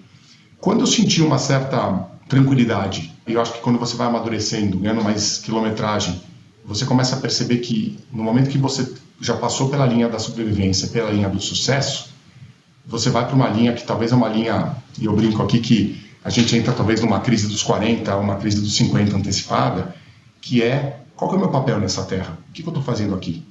Quando eu senti uma certa tranquilidade, eu acho que quando você vai amadurecendo, ganhando mais quilometragem, você começa a perceber que no momento que você já passou pela linha da sobrevivência, pela linha do sucesso, você vai para uma linha que talvez é uma linha, e eu brinco aqui que a gente entra talvez numa crise dos 40, uma crise dos 50 antecipada, que é, qual que é o meu papel nessa terra? O que eu estou fazendo aqui?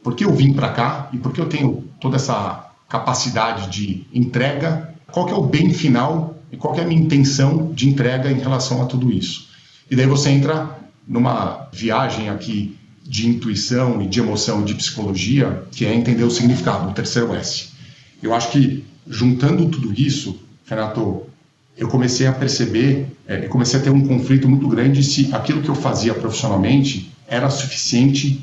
Por que eu vim para cá e por que eu tenho toda essa capacidade de entrega? Qual que é o bem final e qual que é a minha intenção de entrega em relação a tudo isso? E daí você entra numa viagem aqui de intuição e de emoção e de psicologia, que é entender o significado, o terceiro S. Eu acho que, juntando tudo isso, Renato, eu comecei a perceber, eu comecei a ter um conflito muito grande se aquilo que eu fazia profissionalmente era suficiente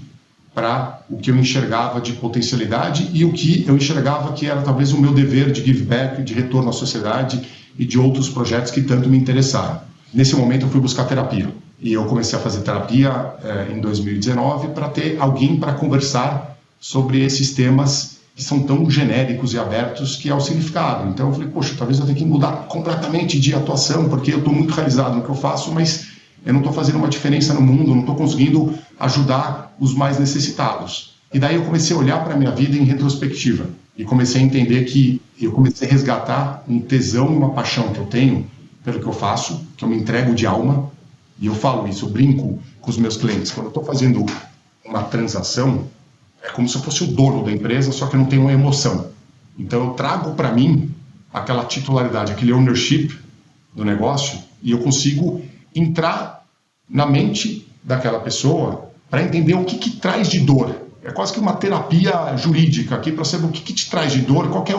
para o que eu enxergava de potencialidade e o que eu enxergava que era talvez o meu dever de give back, de retorno à sociedade e de outros projetos que tanto me interessaram. Nesse momento eu fui buscar terapia e eu comecei a fazer terapia em 2019 para ter alguém para conversar sobre esses temas que são tão genéricos e abertos, que é o significado. Então eu falei, poxa, talvez eu tenha que mudar completamente de atuação, porque eu estou muito realizado no que eu faço, mas eu não estou fazendo uma diferença no mundo, não estou conseguindo ajudar os mais necessitados. E daí eu comecei a olhar para a minha vida em retrospectiva, e comecei a entender que eu comecei a resgatar um tesão e uma paixão que eu tenho pelo que eu faço, que eu me entrego de alma, e eu falo isso, eu brinco com os meus clientes, quando eu estou fazendo uma transação, é como se eu fosse o dono da empresa, só que eu não tenho uma emoção. Então eu trago para mim aquela titularidade, aquele ownership do negócio, e eu consigo entrar na mente daquela pessoa para entender o que traz de dor. É quase que uma terapia jurídica aqui para saber o que te traz de dor, qual que é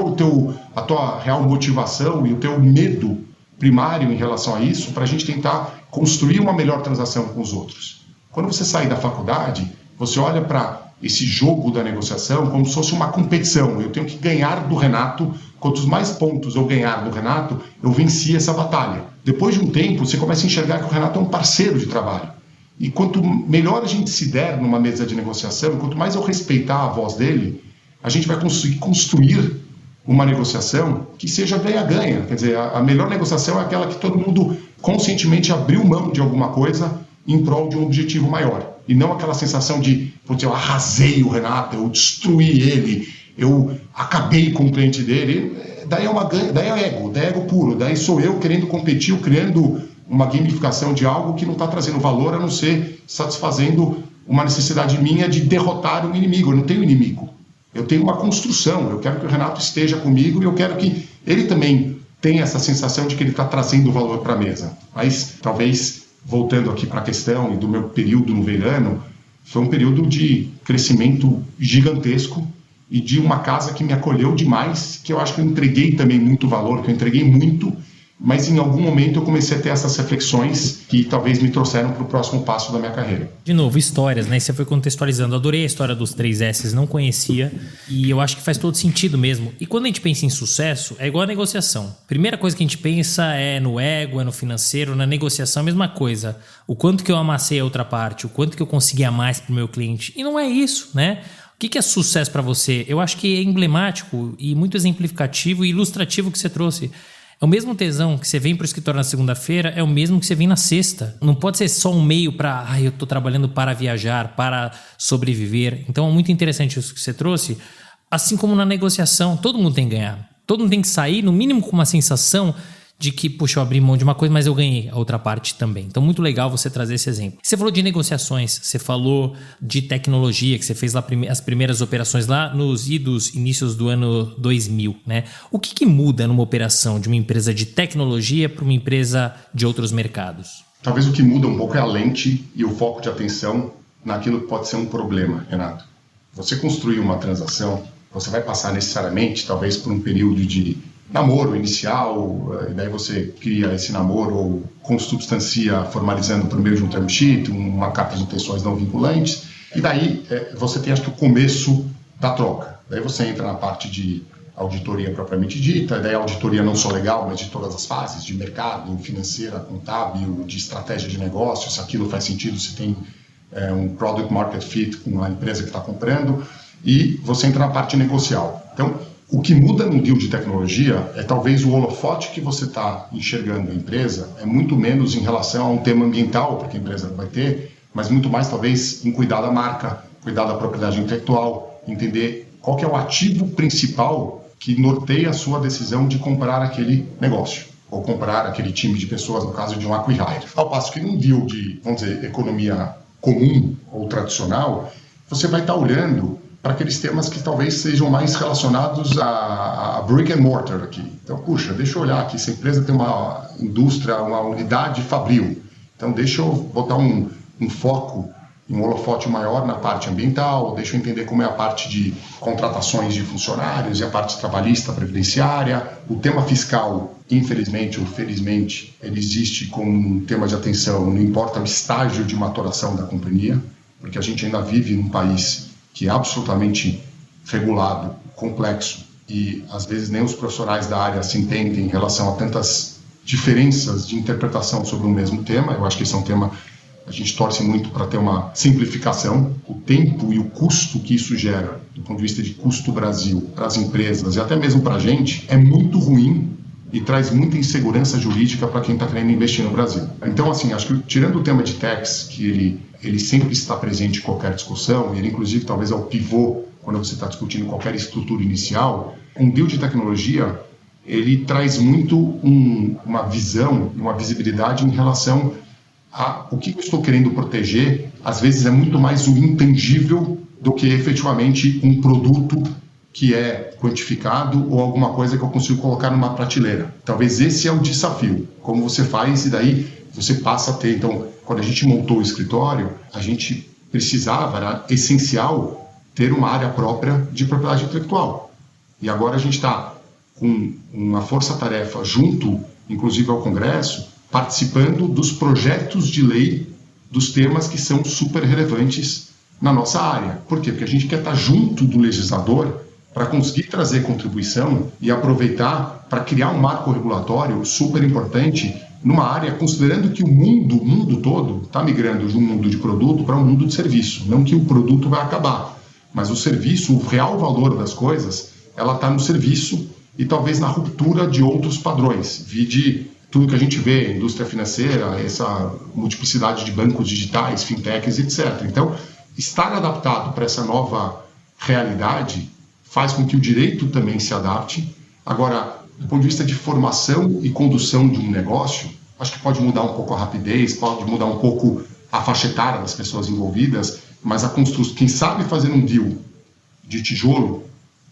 a tua real motivação e o teu medo primário em relação a isso, para a gente tentar construir uma melhor transação com os outros. Quando você sai da faculdade, você olha para esse jogo da negociação como se fosse uma competição. Eu tenho que ganhar do Renato. Quantos mais pontos eu ganhar do Renato, eu venci essa batalha. Depois de um tempo, você começa a enxergar que o Renato é um parceiro de trabalho. E quanto melhor a gente se der numa mesa de negociação, quanto mais eu respeitar a voz dele, a gente vai conseguir construir uma negociação que seja ganha-ganha. Quer dizer, a melhor negociação é aquela que todo mundo conscientemente abriu mão de alguma coisa em prol de um objetivo maior. E não aquela sensação de, putz, eu arrasei o Renato, eu destruí ele, eu acabei com o cliente dele. Daí é ego puro. Daí sou eu querendo competir, criando uma gamificação de algo que não está trazendo valor, a não ser satisfazendo uma necessidade minha de derrotar um inimigo. Eu não tenho inimigo. Eu tenho uma construção. Eu quero que o Renato esteja comigo e eu quero que ele também tenha essa sensação de que ele está trazendo valor para a mesa. Mas talvez, voltando aqui para a questão e do meu período no Veirano, foi um período de crescimento gigantesco e de uma casa que me acolheu demais, que eu acho que eu entreguei também muito valor, que eu entreguei muito, mas em algum momento eu comecei a ter essas reflexões que talvez me trouxeram para o próximo passo da minha carreira. De novo, histórias, né? Você foi contextualizando. Adorei a história dos 3 S's, não conhecia e eu acho que faz todo sentido mesmo. E quando a gente pensa em sucesso, é igual a negociação. Primeira coisa que a gente pensa é no ego, é no financeiro, na negociação, a mesma coisa. O quanto que eu amassei a outra parte, o quanto que eu consegui a mais para o meu cliente. E não é isso, né? O que é sucesso para você? Eu acho que é emblemático e muito exemplificativo e ilustrativo que você trouxe. É o mesmo tesão que você vem para o escritório na segunda-feira, é o mesmo que você vem na sexta. Não pode ser só um meio para, eu estou trabalhando para viajar, para sobreviver. Então é muito interessante isso que você trouxe. Assim como na negociação, todo mundo tem que ganhar. Todo mundo tem que sair, no mínimo, com uma sensação de que, puxa, eu abri mão de uma coisa, mas eu ganhei a outra parte também. Então, muito legal você trazer esse exemplo. Você falou de negociações, você falou de tecnologia, que você fez lá as primeiras operações lá nos inícios do ano 2000, né? O que muda numa operação de uma empresa de tecnologia para uma empresa de outros mercados? Talvez o que muda um pouco é a lente e o foco de atenção naquilo que pode ser um problema, Renato. Você construir uma transação, você vai passar necessariamente, talvez por um período de namoro inicial, e daí você cria esse namoro ou consubstancia formalizando por meio de um term sheet, uma carta de intenções não vinculantes, e daí você tem, acho que, o começo da troca. Daí você entra na parte de auditoria propriamente dita, daí a auditoria não só legal, mas de todas as fases, de mercado, financeira, contábil, de estratégia de negócio, se aquilo faz sentido, se tem um product market fit com a empresa que está comprando, e você entra na parte negocial. Então, o que muda no deal de tecnologia é talvez o holofote que você está enxergando a empresa, é muito menos em relação a um tema ambiental, porque a empresa vai ter, mas muito mais talvez em cuidar da marca, cuidar da propriedade intelectual, entender qual que é o ativo principal que norteia a sua decisão de comprar aquele negócio, ou comprar aquele time de pessoas, no caso de um acqui-hire. Ao passo que num deal de, vamos dizer, economia comum ou tradicional, você vai estar olhando para aqueles temas que talvez sejam mais relacionados a brick and mortar aqui. Então, puxa, deixa eu olhar aqui, essa empresa tem uma indústria, uma unidade fabril. Então, deixa eu botar um foco, um holofote maior na parte ambiental, deixa eu entender como é a parte de contratações de funcionários e a parte trabalhista, previdenciária. O tema fiscal, infelizmente ou felizmente, ele existe como um tema de atenção, não importa o estágio de maturação da companhia, porque a gente ainda vive num país que é absolutamente regulado, complexo, e às vezes nem os profissionais da área se entendem em relação a tantas diferenças de interpretação sobre o mesmo tema. Eu acho que esse é um tema que a gente torce muito para ter uma simplificação. O tempo e o custo que isso gera, do ponto de vista de custo Brasil, para as empresas e até mesmo para a gente, é muito ruim e traz muita insegurança jurídica para quem está querendo investir no Brasil. Então, assim, acho que tirando o tema de tax, que ele sempre está presente em qualquer discussão, e ele inclusive talvez é o pivô quando você está discutindo qualquer estrutura inicial, um deal de tecnologia, ele traz muito uma visão, uma visibilidade em relação a o que eu estou querendo proteger. Às vezes é muito mais o intangível do que efetivamente um produto que é quantificado ou alguma coisa que eu consigo colocar numa prateleira. Talvez esse é o desafio, como você faz, e daí você passa a ter. Então, quando a gente montou o escritório, a gente precisava, era essencial, ter uma área própria de propriedade intelectual. E agora a gente está com uma força-tarefa junto, inclusive ao Congresso, participando dos projetos de lei dos temas que são super relevantes na nossa área. Por quê? Porque a gente quer estar junto do legislador para conseguir trazer contribuição e aproveitar para criar um marco regulatório super importante numa área, considerando que o mundo todo está migrando de um mundo de produto para um mundo de serviço. Não que o produto vai acabar, mas o serviço, o real valor das coisas, ela está no serviço e talvez na ruptura de outros padrões. Vide tudo que a gente vê, indústria financeira, essa multiplicidade de bancos digitais, fintechs, etc. Então, estar adaptado para essa nova realidade faz com que o direito também se adapte. Agora, do ponto de vista de formação e condução de um negócio, acho que pode mudar um pouco a rapidez, pode mudar um pouco a faixa etária das pessoas envolvidas, mas quem sabe fazer um deal de tijolo,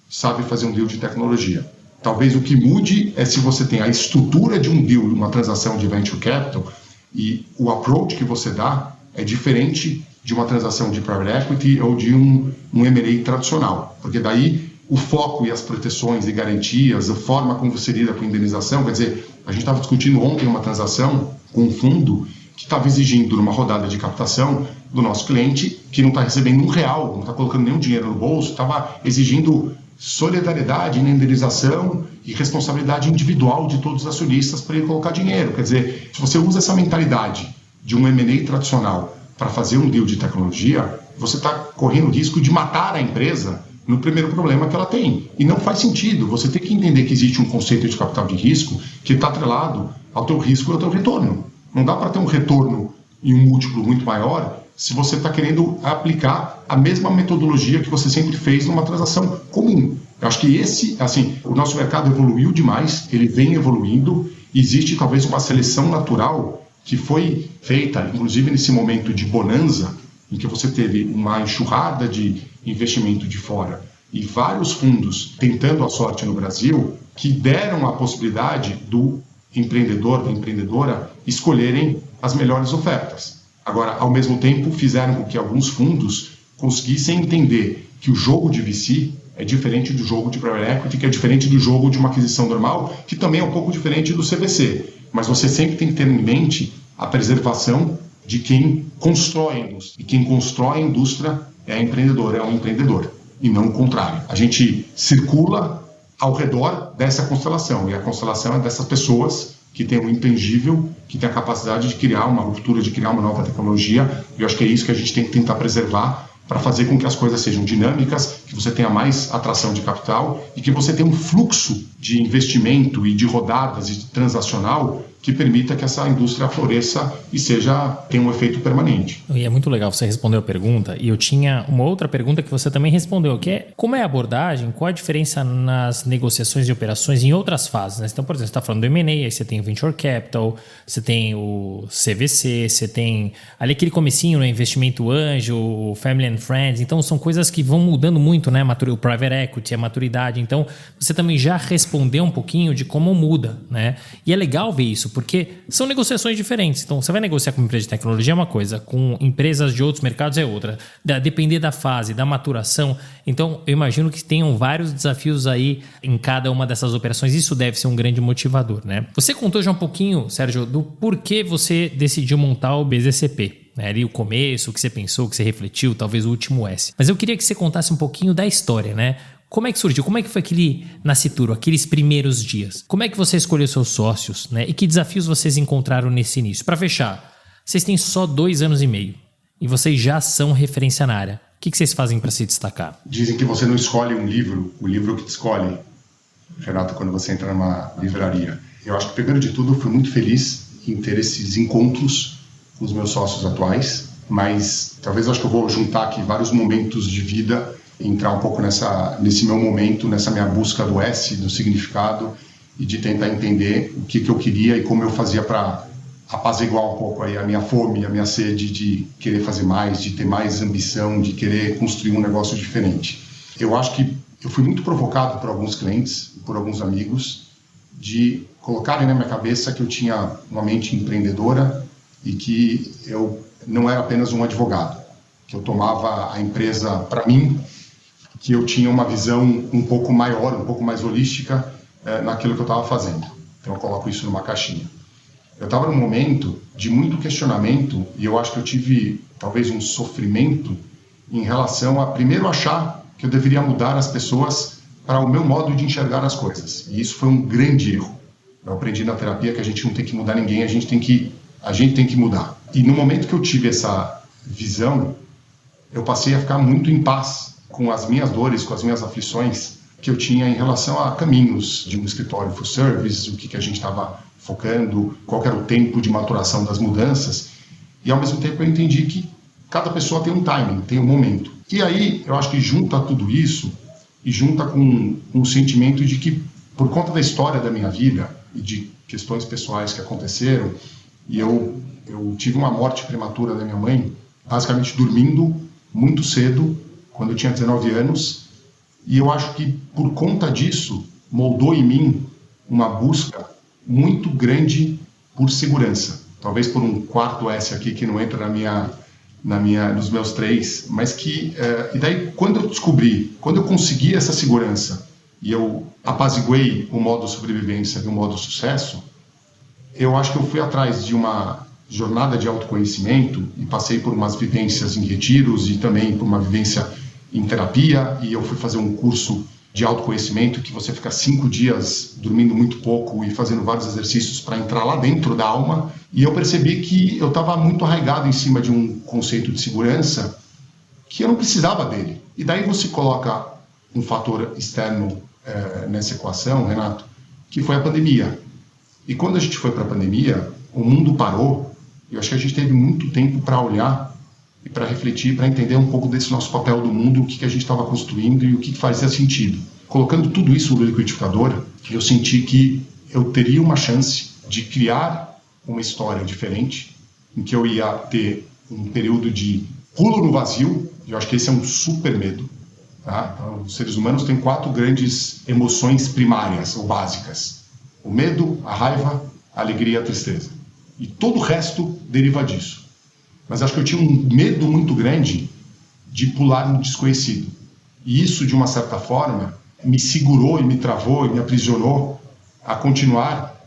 sabe fazer um deal de tecnologia. Talvez o que mude é se você tem a estrutura de um deal, uma transação de venture capital, e o approach que você dá é diferente de uma transação de private equity ou de um M&A tradicional, porque daí o foco e as proteções e garantias, a forma como você lida com a indenização, quer dizer, a gente estava discutindo ontem uma transação com um fundo que estava exigindo numa rodada de captação do nosso cliente, que não está recebendo R$1, não está colocando nenhum dinheiro no bolso, estava exigindo solidariedade na indenização e responsabilidade individual de todos os acionistas para ele colocar dinheiro. Quer dizer, se você usa essa mentalidade de um M&A tradicional para fazer um deal de tecnologia, você está correndo o risco de matar a empresa no primeiro problema que ela tem. E não faz sentido. Você tem que entender que existe um conceito de capital de risco que está atrelado ao teu risco e ao teu retorno. Não dá para ter um retorno em um múltiplo muito maior se você está querendo aplicar a mesma metodologia que você sempre fez numa transação comum. Eu acho que o nosso mercado evoluiu demais, ele vem evoluindo, existe talvez uma seleção natural que foi feita, inclusive nesse momento de bonança, em que você teve uma enxurrada de investimento de fora e vários fundos tentando a sorte no Brasil, que deram a possibilidade do empreendedor, da empreendedora, escolherem as melhores ofertas. Agora, ao mesmo tempo, fizeram com que alguns fundos conseguissem entender que o jogo de VC é diferente do jogo de private equity, que é diferente do jogo de uma aquisição normal, que também é um pouco diferente do CVC. Mas você sempre tem que ter em mente a preservação de quem constrói a indústria. E quem constrói a indústria é empreendedor, é um empreendedor, e não o contrário. A gente circula ao redor dessa constelação, e a constelação é dessas pessoas que têm um intangível, que têm a capacidade de criar uma ruptura, de criar uma nova tecnologia, e eu acho que é isso que a gente tem que tentar preservar para fazer com que as coisas sejam dinâmicas, que você tenha mais atração de capital e que você tenha um fluxo de investimento e de rodadas e de transacional que permita que essa indústria floresça e tenha um efeito permanente. E é muito legal você responder a pergunta, e eu tinha uma outra pergunta que você também respondeu, que é como é a abordagem, qual a diferença nas negociações de operações em outras fases, né? Então, por exemplo, você está falando do M&A, aí você tem o Venture Capital, você tem o CVC, você tem ali aquele comecinho, né? Investimento anjo, o Family and Friends, então são coisas que vão mudando muito, né? O Private Equity, a maturidade, então você também já respondeu um pouquinho de como muda, né? E é legal ver isso, porque são negociações diferentes. Então, você vai negociar com uma empresa de tecnologia é uma coisa, com empresas de outros mercados é outra. Depender da fase, da maturação. Então, eu imagino que tenham vários desafios aí em cada uma dessas operações. Isso deve ser um grande motivador, né? Você contou já um pouquinho, Sérgio, do porquê você decidiu montar o BZCP. Ali o começo, o que você pensou, o que você refletiu, talvez o último S. Mas eu queria que você contasse um pouquinho da história, né? Como é que surgiu? Como é que foi aquele nascituro, aqueles primeiros dias? Como é que você escolheu seus sócios, né? E que desafios vocês encontraram nesse início? Para fechar, vocês têm só 2 anos e meio e vocês já são referência na área. O que vocês fazem para se destacar? Dizem que você não escolhe um livro, o livro que te escolhe, Renato, quando você entra numa livraria. Eu acho que, primeiro de tudo, eu fui muito feliz em ter esses encontros com os meus sócios atuais, mas talvez eu acho que eu vou juntar aqui vários momentos de vida, entrar um pouco nesse meu momento, nessa minha busca do S, do significado, e de tentar entender o que eu queria e como eu fazia para apaziguar um pouco aí a minha fome, a minha sede de querer fazer mais, de ter mais ambição, de querer construir um negócio diferente. Eu acho que eu fui muito provocado por alguns clientes, por alguns amigos, de colocarem na minha cabeça que eu tinha uma mente empreendedora e que eu não era apenas um advogado, que eu tomava a empresa para mim, que eu tinha uma visão um pouco maior, um pouco mais holística naquilo que eu estava fazendo. Então eu coloco isso numa caixinha. Eu estava num momento de muito questionamento e eu acho que eu tive talvez um sofrimento em relação a primeiro achar que eu deveria mudar as pessoas para o meu modo de enxergar as coisas. E isso foi um grande erro. Eu aprendi na terapia que a gente não tem que mudar ninguém, a gente tem que mudar. E no momento que eu tive essa visão, eu passei a ficar muito em paz com as minhas dores, com as minhas aflições que eu tinha em relação a caminhos de um escritório full service, o que a gente estava focando, qual era o tempo de maturação das mudanças. E ao mesmo tempo eu entendi que cada pessoa tem um timing, tem um momento. E aí eu acho que junta tudo isso e junta com um sentimento de que, por conta da história da minha vida e de questões pessoais que aconteceram, e eu tive uma morte prematura da minha mãe, basicamente dormindo muito cedo, quando eu tinha 19 anos, e eu acho que por conta disso moldou em mim uma busca muito grande por segurança. Talvez por um quarto S aqui que não entra nos meus 3, mas que... e daí, quando eu consegui essa segurança e eu apaziguei o modo sobrevivência e o modo sucesso, eu acho que eu fui atrás de uma jornada de autoconhecimento e passei por umas vivências em retiros e também por uma vivência em terapia, e eu fui fazer um curso de autoconhecimento que você fica 5 dias dormindo muito pouco e fazendo vários exercícios para entrar lá dentro da alma, e eu percebi que eu estava muito arraigado em cima de um conceito de segurança que eu não precisava dele. E daí você coloca um fator externo nessa equação, Renato, que foi a pandemia. E quando a gente foi para a pandemia, o mundo parou, e eu acho que a gente teve muito tempo para olhar e para refletir, para entender um pouco desse nosso papel do mundo, o que a gente estava construindo e o que fazia sentido. Colocando tudo isso no liquidificador, eu senti que eu teria uma chance de criar uma história diferente, em que eu ia ter um período de pulo no vazio. Eu acho que esse é um super medo. Tá? Então, os seres humanos têm 4 grandes emoções primárias ou básicas: o medo, a raiva, a alegria e a tristeza. E todo o resto deriva disso. mas acho que eu tinha um medo muito grande de pular no desconhecido. E isso, de uma certa forma, me segurou e me travou e me aprisionou a continuar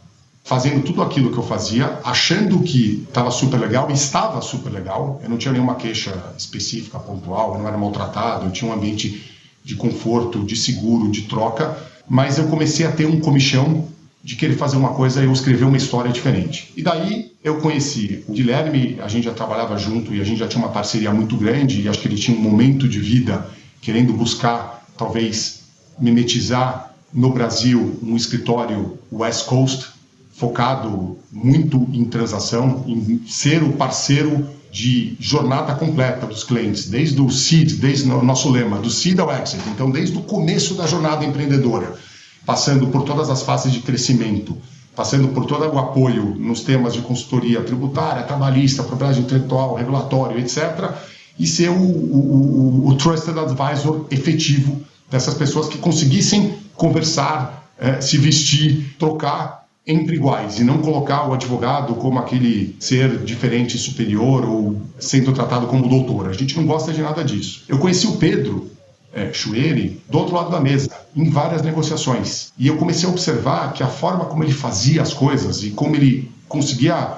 fazendo tudo aquilo que eu fazia, achando que estava super legal, e estava super legal. Eu não tinha nenhuma queixa específica, pontual, eu não era maltratado, eu tinha um ambiente de conforto, de seguro, de troca, mas eu comecei a ter um comichão de querer fazer uma coisa e eu escrever uma história diferente. E daí eu conheci o Guilherme, a gente já trabalhava junto e a gente já tinha uma parceria muito grande, e acho que ele tinha um momento de vida querendo buscar, talvez, mimetizar no Brasil um escritório West Coast, focado muito em transação, em ser o parceiro de jornada completa dos clientes, desde o seed, desde o nosso lema, do seed ao exit, então desde o começo da jornada empreendedora, passando por todas as fases de crescimento, passando por todo o apoio nos temas de consultoria tributária, trabalhista, propriedade intelectual, regulatório, etc., e ser o trusted advisor efetivo dessas pessoas que conseguissem conversar, se vestir, trocar entre iguais, e não colocar o advogado como aquele ser diferente, superior, ou sendo tratado como doutor. A gente não gosta de nada disso. Eu conheci o Pedro Chueri do outro lado da mesa, em várias negociações. E eu comecei a observar que a forma como ele fazia as coisas e como ele conseguia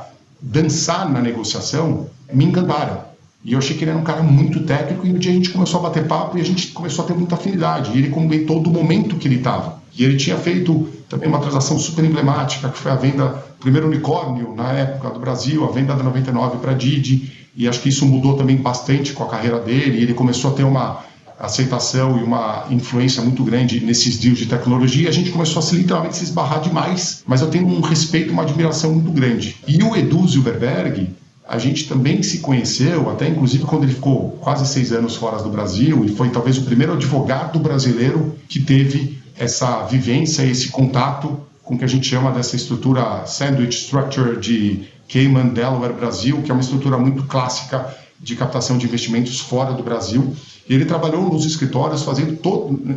dançar na negociação me encantaram. E eu achei que ele era um cara muito técnico, e um dia a gente começou a bater papo e a gente começou a ter muita afinidade. E ele comentou do momento que ele estava. E ele tinha feito também uma transação super emblemática, que foi a venda do primeiro unicórnio na época do Brasil, a venda da 99 para a Didi. E acho que isso mudou também bastante com a carreira dele. E ele começou a ter uma aceitação e uma influência muito grande nesses deals de tecnologia. A gente começou a literalmente se esbarrar demais, mas eu tenho um respeito, uma admiração muito grande. E o Edu Zilberberg, a gente também se conheceu, até inclusive quando ele ficou quase 6 anos fora do Brasil, e foi talvez o primeiro advogado brasileiro que teve essa vivência, esse contato com o que a gente chama dessa estrutura Sandwich Structure de Cayman, Delaware, Brasil, que é uma estrutura muito clássica de captação de investimentos fora do Brasil. E ele trabalhou nos escritórios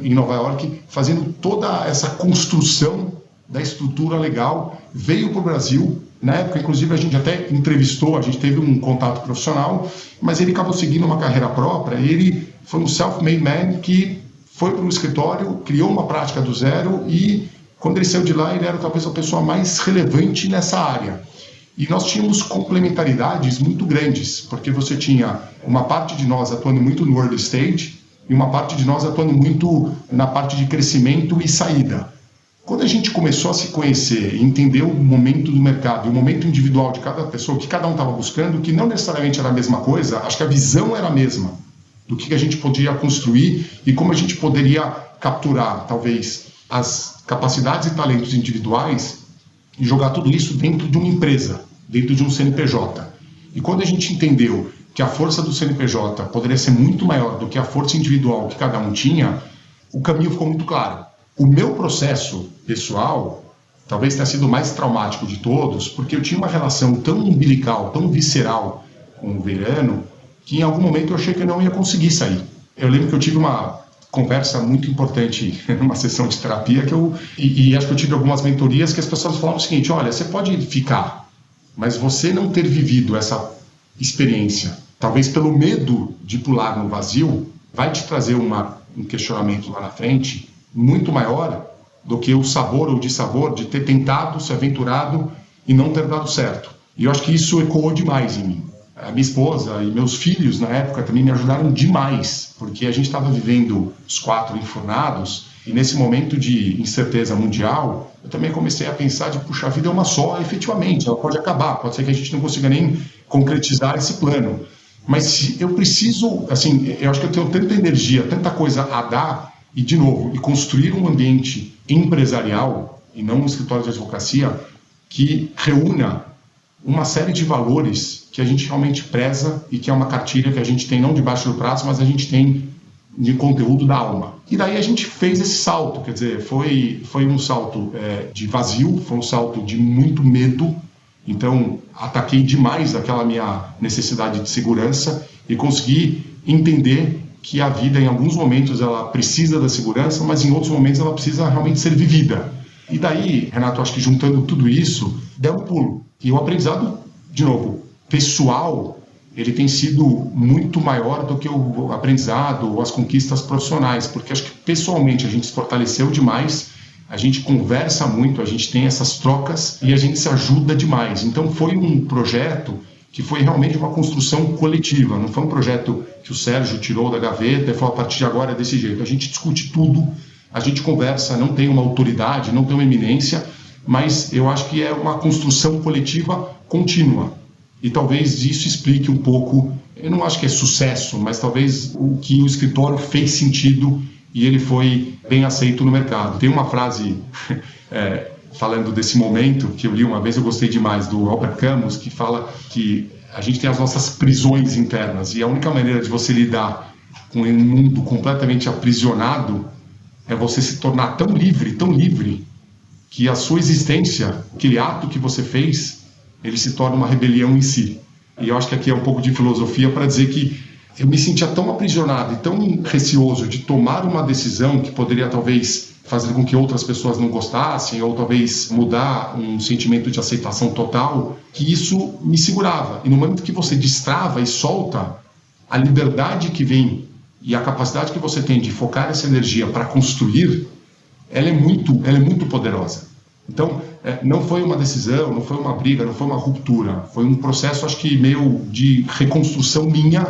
em Nova York, fazendo toda essa construção da estrutura legal, veio para o Brasil. Na época, inclusive, a gente até entrevistou, a gente teve um contato profissional, mas ele acabou seguindo uma carreira própria. Ele foi um self-made man que foi para um escritório, criou uma prática do zero, e quando ele saiu de lá, ele era talvez a pessoa mais relevante nessa área. E nós tínhamos complementaridades muito grandes, porque você tinha uma parte de nós atuando muito no early stage e uma parte de nós atuando muito na parte de crescimento e saída. Quando a gente começou a se conhecer e entender o momento do mercado e o momento individual de cada pessoa, o que cada um estava buscando, que não necessariamente era a mesma coisa, acho que a visão era a mesma do que a gente podia construir e como a gente poderia capturar, talvez, as capacidades e talentos individuais e jogar tudo isso dentro de uma empresa, dentro de um CNPJ. E quando a gente entendeu que a força do CNPJ poderia ser muito maior do que a força individual que cada um tinha, o caminho ficou muito claro. O meu processo pessoal talvez tenha sido o mais traumático de todos, porque eu tinha uma relação tão umbilical, tão visceral com o Veriano, que em algum momento eu achei que eu não ia conseguir sair. Eu lembro que eu tive uma conversa muito importante numa sessão de terapia, e acho que eu tive algumas mentorias que as pessoas falavam o seguinte: olha, você pode ficar, mas você não ter vivido essa experiência, talvez pelo medo de pular no vazio, vai te trazer um questionamento lá na frente muito maior do que o sabor ou dissabor de ter tentado, se aventurado e não ter dado certo. E eu acho que isso ecoou demais em mim. A minha esposa e meus filhos, na época, também me ajudaram demais, porque a gente estava vivendo os 4 enfurnados, e nesse momento de incerteza mundial, eu também comecei a pensar de, puxa, a vida é uma só, efetivamente, ela pode acabar, pode ser que a gente não consiga nem concretizar esse plano. Mas eu preciso, assim, eu acho que eu tenho tanta energia, tanta coisa a dar, e, de novo, e construir um ambiente empresarial, e não um escritório de advocacia, que reúna uma série de valores que a gente realmente preza e que é uma cartilha que a gente tem não debaixo do braço, mas a gente tem de conteúdo da alma. E daí a gente fez esse salto, quer dizer, foi um salto de vazio, foi um salto de muito medo. Então, ataquei demais aquela minha necessidade de segurança e consegui entender que a vida, em alguns momentos, ela precisa da segurança, mas em outros momentos ela precisa realmente ser vivida. E daí, Renato, acho que juntando tudo isso, deu um pulo. E o aprendizado, de novo, pessoal, ele tem sido muito maior do que o aprendizado ou as conquistas profissionais, porque acho que pessoalmente a gente se fortaleceu demais, a gente conversa muito, a gente tem essas trocas e a gente se ajuda demais. Então foi um projeto que foi realmente uma construção coletiva, não foi um projeto que o Sérgio tirou da gaveta e falou, a partir de agora é desse jeito. A gente discute tudo, a gente conversa, não tem uma autoridade, não tem uma eminência, mas eu acho que é uma construção coletiva contínua. E talvez isso explique um pouco, eu não acho que é sucesso, mas talvez o que o escritório fez sentido e ele foi bem aceito no mercado. Tem uma frase falando desse momento que eu li uma vez, eu gostei demais, do Albert Camus, que fala que a gente tem as nossas prisões internas e a única maneira de você lidar com um mundo completamente aprisionado é você se tornar tão livre, que a sua existência, aquele ato que você fez, ele se torna uma rebelião em si. E eu acho que aqui é um pouco de filosofia para dizer que eu me sentia tão aprisionado e tão receoso de tomar uma decisão que poderia talvez fazer com que outras pessoas não gostassem ou talvez mudar um sentimento de aceitação total, que isso me segurava. E no momento que você destrava e solta, a liberdade que vem e a capacidade que você tem de focar essa energia para construir, ela é muito poderosa. Então, não foi uma decisão, não foi uma briga, não foi uma ruptura. Foi um processo, acho que meio de reconstrução minha,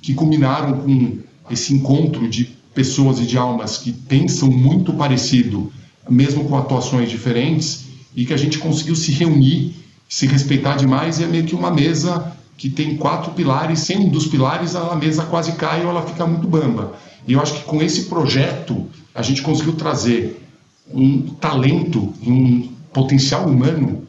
que culminaram com esse encontro de pessoas e de almas que pensam muito parecido, mesmo com atuações diferentes, e que a gente conseguiu se reunir, se respeitar demais, e é meio que uma mesa que tem 4 pilares, sem um dos pilares a mesa quase cai ou ela fica muito bamba. E eu acho que com esse projeto a gente conseguiu trazer um talento, um potencial humano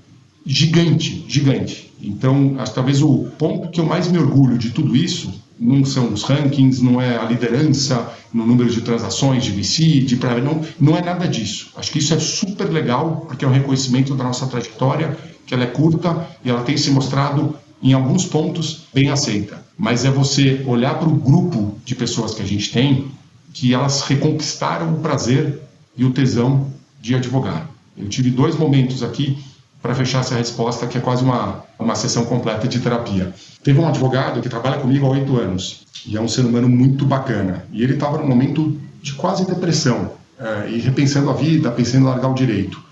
gigante. Então, acho que talvez o ponto que eu mais me orgulho de tudo isso não são os rankings, não é a liderança no número de transações, de VC, de private, não é nada disso. Acho que isso é super legal, porque é um reconhecimento da nossa trajetória, que ela é curta e ela tem se mostrado, em alguns pontos, bem aceita. Mas é você olhar para o grupo de pessoas que a gente tem, que elas reconquistaram o prazer e o tesão de advogar. Eu tive 2 momentos aqui para fechar essa resposta, que é quase uma sessão completa de terapia. Teve um advogado que trabalha comigo há 8 anos, e é um ser humano muito bacana. E ele estava num momento de quase depressão, e repensando a vida, pensando em largar o direito.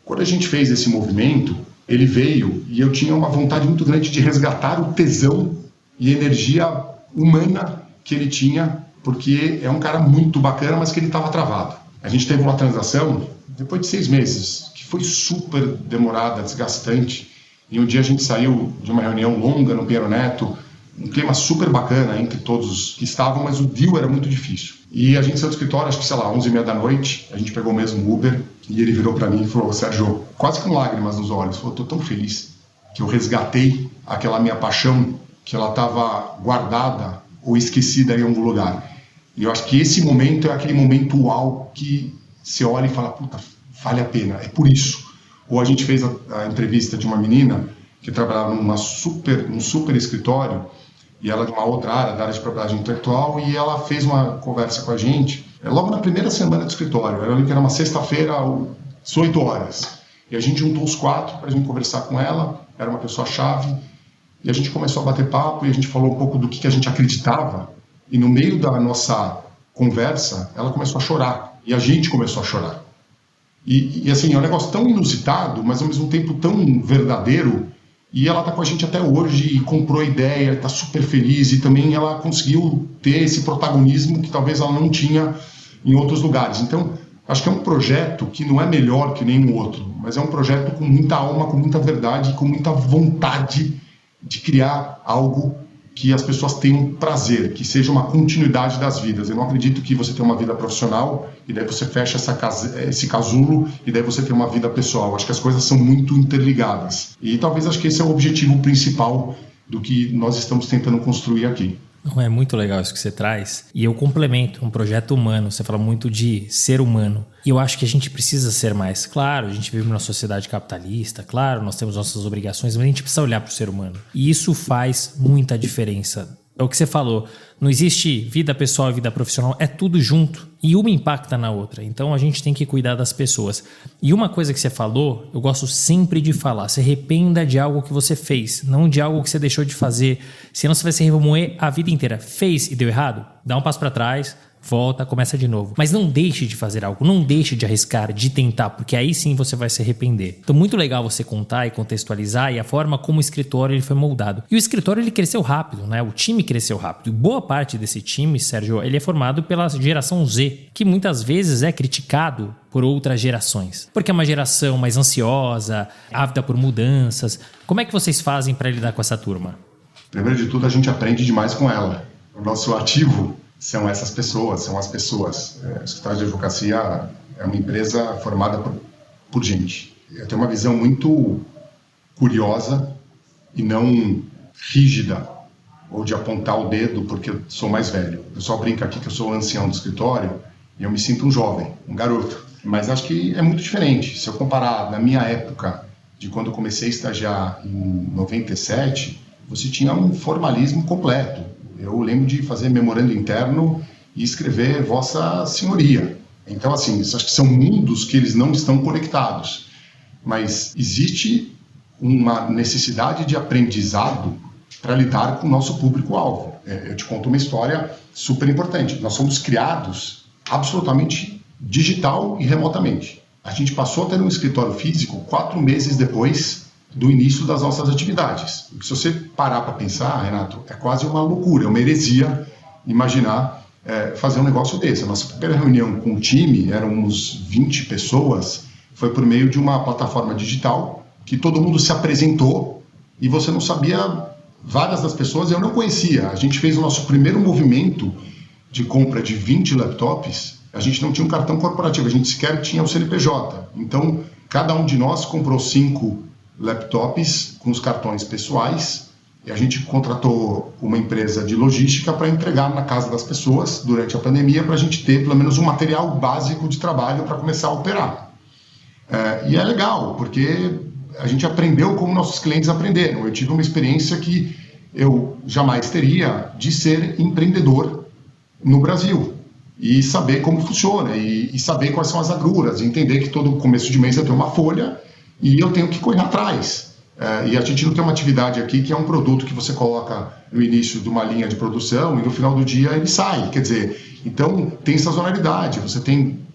Quando a gente fez esse movimento, ele veio, e eu tinha uma vontade muito grande de resgatar o tesão e a energia humana que ele tinha, porque é um cara muito bacana, mas que ele estava travado. A gente teve uma transação, depois de 6 meses, que foi super demorada, desgastante, e um dia a gente saiu de uma reunião longa no Pinheiro Neto, um clima super bacana entre todos os que estavam, mas o deal era muito difícil. E a gente saiu do escritório, acho que, 11h30 da noite, a gente pegou o mesmo Uber, e ele virou para mim e falou, Sérgio, quase com lágrimas nos olhos, falou, estou tão feliz que eu resgatei aquela minha paixão, que ela estava guardada ou esquecida em algum lugar. E eu acho que esse momento é aquele momento uau que você olha e fala, puta, vale a pena, é por isso. Ou a gente fez a entrevista de uma menina que trabalhava num super escritório, e ela de uma outra área, da área de propriedade intelectual, e ela fez uma conversa com a gente, logo na primeira semana do escritório. Eu lembro que era uma sexta-feira, às 8 horas. E a gente juntou os 4 para a gente conversar com ela, era uma pessoa-chave, e a gente começou a bater papo, e a gente falou um pouco do que a gente acreditava, e no meio da nossa conversa, ela começou a chorar, e a gente começou a chorar. E assim, é um negócio tão inusitado, mas ao mesmo tempo tão verdadeiro, e ela está com a gente até hoje, e comprou a ideia, está super feliz, e também ela conseguiu ter esse protagonismo que talvez ela não tinha em outros lugares. Então, acho que é um projeto que não é melhor que nenhum outro, mas é um projeto com muita alma, com muita verdade, com muita vontade de criar algo que as pessoas tenham prazer, que seja uma continuidade das vidas. Eu não acredito que você tenha uma vida profissional e daí você fecha esse casulo e daí você tem uma vida pessoal. Acho que as coisas são muito interligadas. E talvez acho que esse é o objetivo principal do que nós estamos tentando construir aqui. É muito legal isso que você traz. E eu complemento um projeto humano. Você fala muito de ser humano. E eu acho que a gente precisa ser mais. Claro, a gente vive numa sociedade capitalista. Claro, nós temos nossas obrigações. Mas a gente precisa olhar para o ser humano. E isso faz muita diferença É o que você falou. Não existe vida pessoal e vida profissional. É tudo junto. E uma impacta na outra. Então a gente tem que cuidar das pessoas. E uma coisa que você falou, eu gosto sempre de falar. Se arrependa de algo que você fez, não de algo que você deixou de fazer. Senão você vai se remoer a vida inteira. Fez e deu errado? Dá um passo para trás. Volta, começa de novo. Mas não deixe de fazer algo, não deixe de arriscar, de tentar, porque aí sim você vai se arrepender. Então muito legal você contar e contextualizar e a forma como o escritório ele foi moldado. E o escritório ele cresceu rápido, né? O time cresceu rápido. E boa parte desse time, Sérgio, ele é formado pela geração Z, que muitas vezes é criticado por outras gerações. Porque é uma geração mais ansiosa, ávida por mudanças. Como é que vocês fazem para lidar com essa turma? Primeiro de tudo, a gente aprende demais com ela. O nosso ativo são essas pessoas, são as pessoas. O escritório de advocacia é uma empresa formada por gente. Eu tenho uma visão muito curiosa e não rígida, ou de apontar o dedo porque eu sou mais velho. O pessoal brinca aqui que eu sou o ancião do escritório e eu me sinto um jovem, um garoto. Mas acho que é muito diferente. Se eu comparar na minha época, de quando eu comecei a estagiar em 97, você tinha um formalismo completo. Eu lembro de fazer memorando interno e escrever Vossa Senhoria. Então, assim, acho que são mundos que eles não estão conectados. Mas existe uma necessidade de aprendizado para lidar com o nosso público-alvo. Eu te conto uma história super importante. Nós somos criados absolutamente digital e remotamente. A gente passou a ter um escritório físico 4 meses depois do início das nossas atividades. Se você parar para pensar, Renato, é quase uma loucura, é uma heresia imaginar fazer um negócio desse. A nossa primeira reunião com o time, éramos 20 pessoas, foi por meio de uma plataforma digital que todo mundo se apresentou e você não sabia, várias das pessoas eu não conhecia. A gente fez o nosso primeiro movimento de compra de 20 laptops, a gente não tinha um cartão corporativo, a gente sequer tinha o CNPJ. Então, cada um de nós comprou 5 laptops com os cartões pessoais e a gente contratou uma empresa de logística para entregar na casa das pessoas durante a pandemia para a gente ter pelo menos um material básico de trabalho para começar a operar. E é legal, porque a gente aprendeu como nossos clientes aprenderam. Eu tive uma experiência que eu jamais teria de ser empreendedor no Brasil e saber como funciona e saber quais são as agruras, entender que todo começo de mês eu tenho uma folha e eu tenho que correr atrás. E a gente não tem uma atividade aqui que é um produto que você coloca no início de uma linha de produção e no final do dia ele sai. Quer dizer, então tem sazonalidade.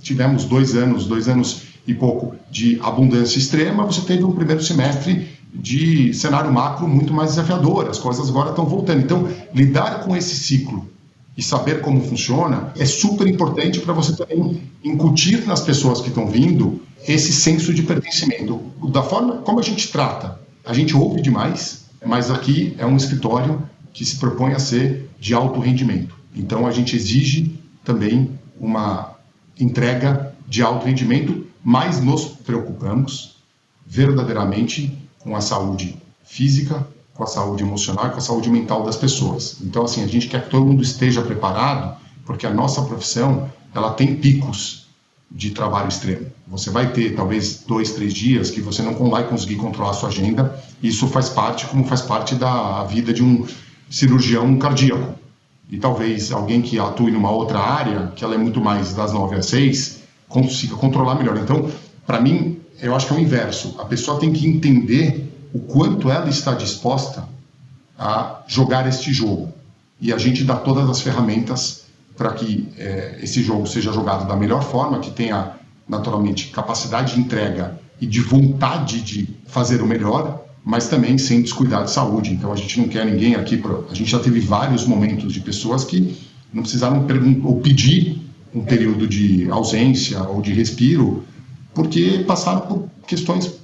Tivemos 2 anos e pouco de abundância extrema, você teve um primeiro semestre de cenário macro muito mais desafiador. As coisas agora estão voltando. Então, lidar com esse ciclo e saber como funciona é super importante para você também incutir nas pessoas que estão vindo esse senso de pertencimento. Da forma como a gente trata, a gente ouve demais, mas aqui é um escritório que se propõe a ser de alto rendimento. Então a gente exige também uma entrega de alto rendimento, mas nos preocupamos verdadeiramente com a saúde física, com a saúde emocional e com a saúde mental das pessoas. Então, assim, a gente quer que todo mundo esteja preparado, porque a nossa profissão, ela tem picos de trabalho extremo. Você vai ter, talvez, 2, 3 dias que você não vai conseguir controlar a sua agenda. Isso faz parte, como faz parte da vida de um cirurgião cardíaco. E talvez alguém que atue numa outra área, que ela é muito mais das 9 às 6, consiga controlar melhor. Então, para mim, eu acho que é o inverso. A pessoa tem que entender o quanto ela está disposta a jogar este jogo. E a gente dá todas as ferramentas para que esse jogo seja jogado da melhor forma, que tenha, naturalmente, capacidade de entrega e de vontade de fazer o melhor, mas também sem descuidar de saúde. Então, a gente não quer ninguém aqui... A gente já teve vários momentos de pessoas que não precisaram ou pedir um período de ausência ou de respiro, porque passaram por questões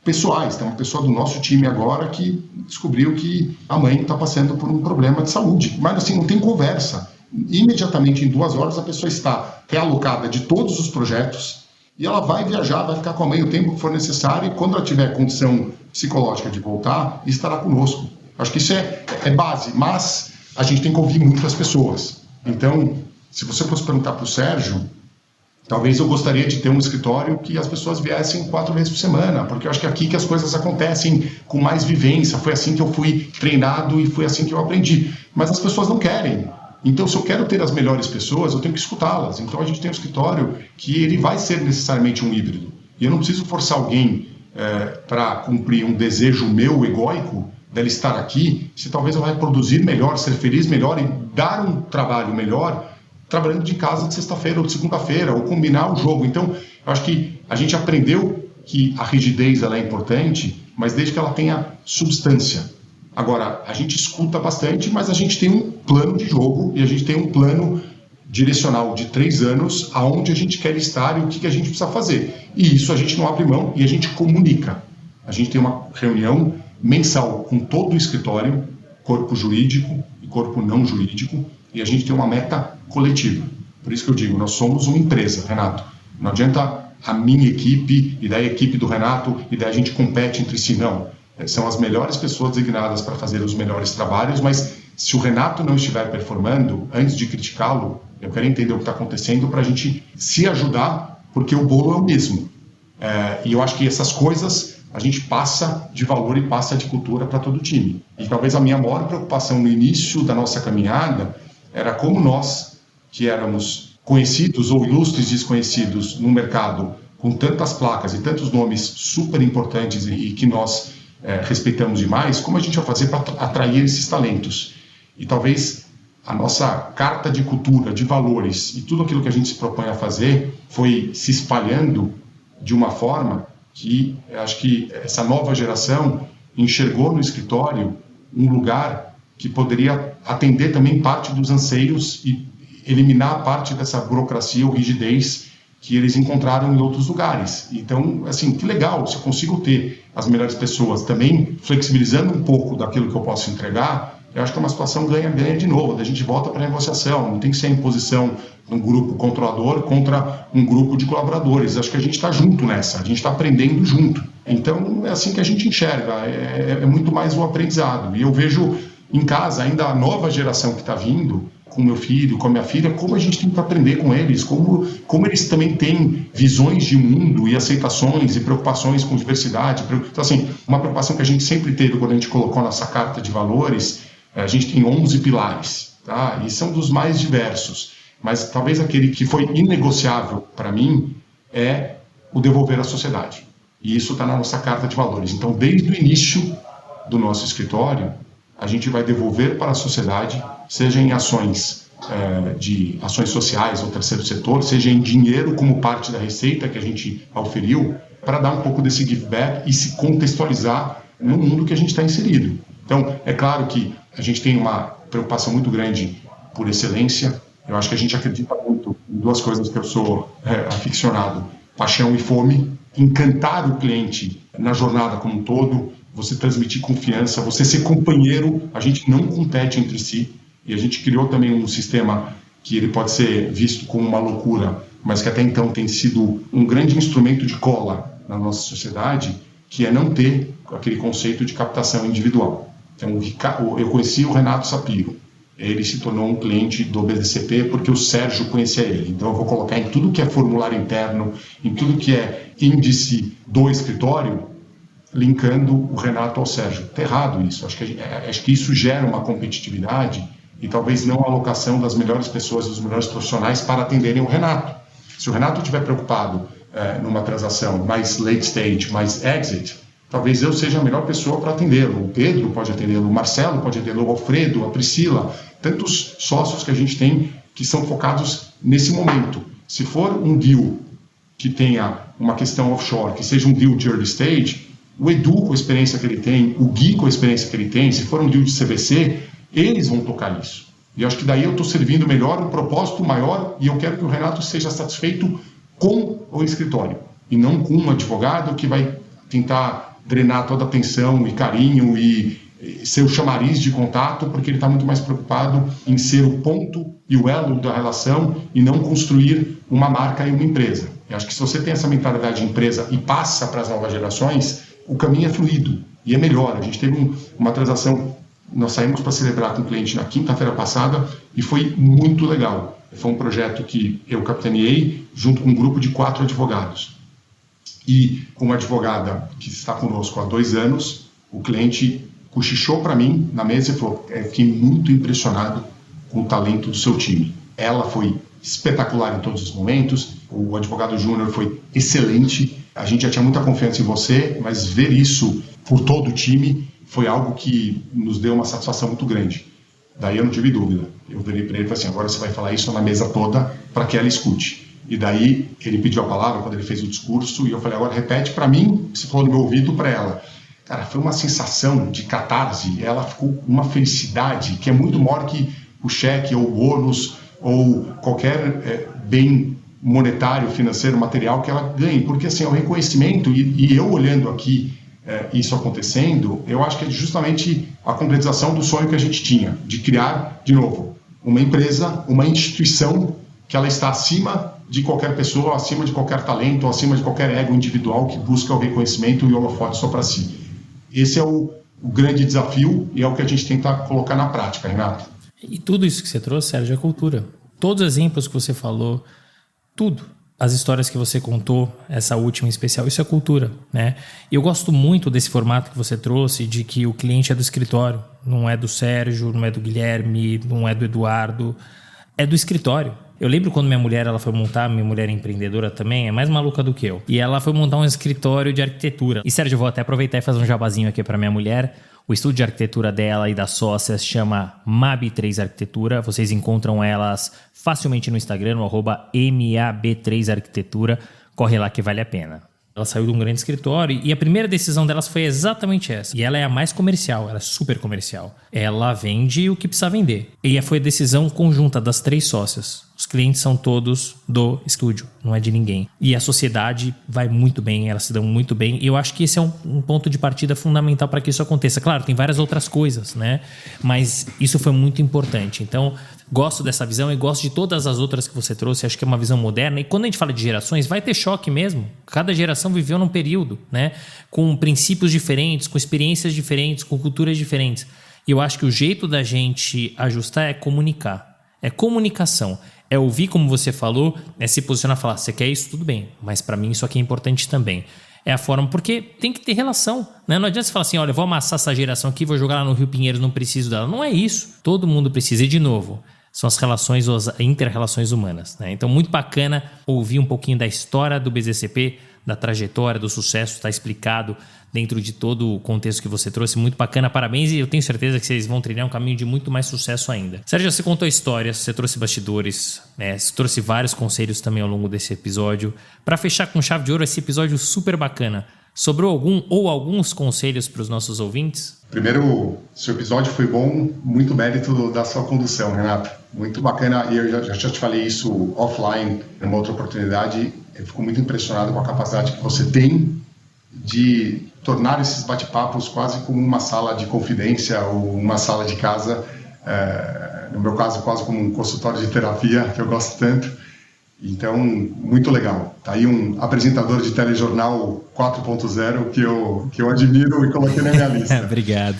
pessoais. Tem uma pessoa do nosso time agora que descobriu que a mãe está passando por um problema de saúde. Mas assim, não tem conversa. Imediatamente, em 2 horas, a pessoa está realocada de todos os projetos e ela vai viajar, vai ficar com a mãe o tempo que for necessário e quando ela tiver condição psicológica de voltar, estará conosco. Acho que isso é base, mas a gente tem que ouvir muitas pessoas. Então, se você fosse perguntar para o Sérgio, Talvez eu gostaria de ter um escritório que as pessoas viessem 4 vezes por semana, porque eu acho que é aqui que as coisas acontecem com mais vivência. Foi assim que eu fui treinado e foi assim que eu aprendi. Mas as pessoas não querem. Então, se eu quero ter as melhores pessoas, eu tenho que escutá-las. Então, a gente tem um escritório que ele vai ser necessariamente um híbrido. E eu não preciso forçar alguém para cumprir um desejo meu, egóico, dela estar aqui, se talvez ela vai produzir melhor, ser feliz melhor e dar um trabalho melhor, trabalhando de casa de sexta-feira ou de segunda-feira, ou combinar o jogo. Então, eu acho que a gente aprendeu que a rigidez ela é importante, mas desde que ela tenha substância. Agora, a gente escuta bastante, mas a gente tem um plano de jogo e a gente tem um plano direcional de 3 anos aonde a gente quer estar e o que a gente precisa fazer. E isso a gente não abre mão e a gente comunica. A gente tem uma reunião mensal com todo o escritório, corpo jurídico e corpo não jurídico, e a gente tem uma meta coletiva. Por isso que eu digo, nós somos uma empresa, Renato. Não adianta a minha equipe e daí a equipe do Renato e daí a gente compete entre si, não. São as melhores pessoas designadas para fazer os melhores trabalhos, mas se o Renato não estiver performando, antes de criticá-lo, eu quero entender o que está acontecendo para a gente se ajudar, porque o bolo é o mesmo. E eu acho que essas coisas a gente passa de valor e passa de cultura para todo o time. E talvez a minha maior preocupação no início da nossa caminhada era como nós, que éramos conhecidos ou ilustres desconhecidos no mercado, com tantas placas e tantos nomes super importantes e que nós respeitamos demais, como a gente vai fazer para atrair esses talentos? E talvez a nossa carta de cultura, de valores e tudo aquilo que a gente se propõe a fazer foi se espalhando de uma forma que acho que essa nova geração enxergou no escritório um lugar que poderia atender também parte dos anseios e eliminar parte dessa burocracia ou rigidez que eles encontraram em outros lugares. Então, assim, que legal, se eu consigo ter as melhores pessoas também flexibilizando um pouco daquilo que eu posso entregar, eu acho que é uma situação ganha-ganha de novo, a gente volta para a negociação, não tem que ser a imposição de um grupo controlador contra um grupo de colaboradores, acho que a gente está junto nessa, a gente está aprendendo junto. Então, é assim que a gente enxerga, é muito mais o aprendizado. E eu vejo em casa ainda a nova geração que está vindo, com meu filho, com a minha filha, como a gente tem que aprender com eles, como eles também têm visões de mundo e aceitações e preocupações com diversidade. Então, assim, uma preocupação que a gente sempre teve quando a gente colocou a nossa carta de valores, a gente tem 11 pilares, tá? E são dos mais diversos, mas talvez aquele que foi inegociável para mim é o devolver à sociedade. E isso está na nossa carta de valores. Então, desde o início do nosso escritório, a gente vai devolver para a sociedade, seja em ações de ações sociais ou terceiro setor, seja em dinheiro como parte da receita que a gente auferiu, para dar um pouco desse give back e se contextualizar no mundo que a gente está inserido. Então, é claro que a gente tem uma preocupação muito grande por excelência. Eu acho que a gente acredita muito em 2 coisas que eu sou aficionado: paixão e fome, encantar o cliente na jornada como um todo, você transmitir confiança, você ser companheiro. A gente não compete entre si e a gente criou também um sistema que ele pode ser visto como uma loucura, mas que até então tem sido um grande instrumento de cola na nossa sociedade, que é não ter aquele conceito de captação individual. Então, eu conheci o Renato Sapiro, ele se tornou um cliente do BDCP porque o Sérgio conhecia ele. Então, eu vou colocar em tudo que é formulário interno, em tudo que é índice do escritório, linkando o Renato ao Sérgio. Está errado isso. Acho que isso gera uma competitividade e talvez não a alocação das melhores pessoas, dos melhores profissionais para atenderem o Renato. Se o Renato estiver preocupado numa transação mais late stage, mais exit, talvez eu seja a melhor pessoa para atendê-lo. O Pedro pode atendê-lo, o Marcelo pode atendê-lo, o Alfredo, a Priscila, tantos sócios que a gente tem que são focados nesse momento. Se for um deal que tenha uma questão offshore, que seja um deal de early stage, o Edu com a experiência que ele tem, o Gui com a experiência que ele tem, se for um deal de CVC, eles vão tocar isso. E acho que daí eu estou servindo melhor, um propósito maior, e eu quero que o Renato seja satisfeito com o escritório, e não com um advogado que vai tentar drenar toda a atenção e carinho e ser o chamariz de contato, porque ele está muito mais preocupado em ser o ponto e o elo da relação e não construir uma marca e uma empresa. Eu acho que se você tem essa mentalidade de empresa e passa para as novas gerações, o caminho é fluido e é melhor. A gente teve uma transação, nós saímos para celebrar com o cliente na quinta-feira passada e foi muito legal. foi um projeto que eu capitaneei junto com um grupo de 4 advogados. E uma advogada que está conosco há 2 anos, o cliente cochichou para mim na mesa e falou: fiquei muito impressionado com o talento do seu time. Ela foi espetacular em todos os momentos, o advogado júnior foi excelente, a gente já tinha muita confiança em você, mas ver isso por todo o time foi algo que nos deu uma satisfação muito grande. Daí eu não tive dúvida, eu virei para ele e falei assim: agora você vai falar isso na mesa toda para que ela escute. E daí ele pediu a palavra quando ele fez o discurso e eu falei: agora repete para mim, você falou no meu ouvido, para ela. Cara, foi uma sensação de catarse, ela ficou com uma felicidade que é muito maior que o cheque ou o bônus ou qualquer bem monetário, financeiro, material que ela ganhe, porque assim, é o reconhecimento, e eu olhando aqui isso acontecendo, eu acho que é justamente a concretização do sonho que a gente tinha, de criar, de novo, uma empresa, uma instituição que ela está acima de qualquer pessoa, acima de qualquer talento, acima de qualquer ego individual que busca o reconhecimento e o holofote só para si. Esse é o grande desafio e é o que a gente tenta colocar na prática, Renato. E tudo isso que você trouxe, Sérgio, é cultura. Todos os exemplos que você falou, tudo. As histórias que você contou, essa última em especial, isso é cultura, né? E eu gosto muito desse formato que você trouxe, de que o cliente é do escritório, não é do Sérgio, não é do Guilherme, não é do Eduardo, é do escritório. Eu lembro quando minha mulher ela foi montar, minha mulher é empreendedora também, é mais maluca do que eu. E ela foi montar um escritório de arquitetura. E Sérgio, eu vou até aproveitar e fazer um jabazinho aqui para minha mulher. O estúdio de arquitetura dela e das sócias chama MAB3 Arquitetura. Vocês encontram elas facilmente no Instagram, no @MAB3 Arquitetura. Corre lá que vale a pena. Ela saiu de um grande escritório e a primeira decisão delas foi exatamente essa. E ela é a mais comercial, ela é super comercial. Ela vende o que precisa vender. E foi a decisão conjunta das 3 sócias. Os clientes são todos do estúdio, não é de ninguém. E a sociedade vai muito bem, elas se dão muito bem. E eu acho que esse é um ponto de partida fundamental para que isso aconteça. Claro, tem várias outras coisas, né? Mas isso foi muito importante. Então, gosto dessa visão e gosto de todas as outras que você trouxe. Acho que é uma visão moderna. E quando a gente fala de gerações, vai ter choque mesmo. Cada geração viveu num período, né? Com princípios diferentes, com experiências diferentes, com culturas diferentes. E eu acho que o jeito da gente ajustar é comunicar. É comunicação. É ouvir, como você falou, é se posicionar e falar: você quer isso? Tudo bem, mas para mim isso aqui é importante também. É a forma, porque tem que ter relação, né? Não adianta você falar assim: olha, eu vou amassar essa geração aqui, vou jogar lá no Rio Pinheiros, não preciso dela. Não é isso. Todo mundo precisa. E de novo, são as relações, as inter-relações humanas, né? Então, muito bacana ouvir um pouquinho da história do BZCP, da trajetória, do sucesso, está explicado dentro de todo o contexto que você trouxe. Muito bacana, parabéns, e eu tenho certeza que vocês vão trilhar um caminho de muito mais sucesso ainda. Sérgio, você contou histórias, você trouxe bastidores, né? Você trouxe vários conselhos também ao longo desse episódio. Para fechar com chave de ouro esse episódio super bacana, sobrou algum ou alguns conselhos para os nossos ouvintes? Primeiro, seu episódio foi bom, muito mérito da sua condução, Renato. Muito bacana, e eu já te falei isso offline, numa outra oportunidade. Eu fico muito impressionado com a capacidade que você tem de tornar esses bate-papos quase como uma sala de confidência ou uma sala de casa, no meu caso quase como um consultório de terapia, que eu gosto tanto. Então, muito legal. Tá aí um apresentador de telejornal 4.0 que eu admiro e coloquei na minha lista. Obrigado.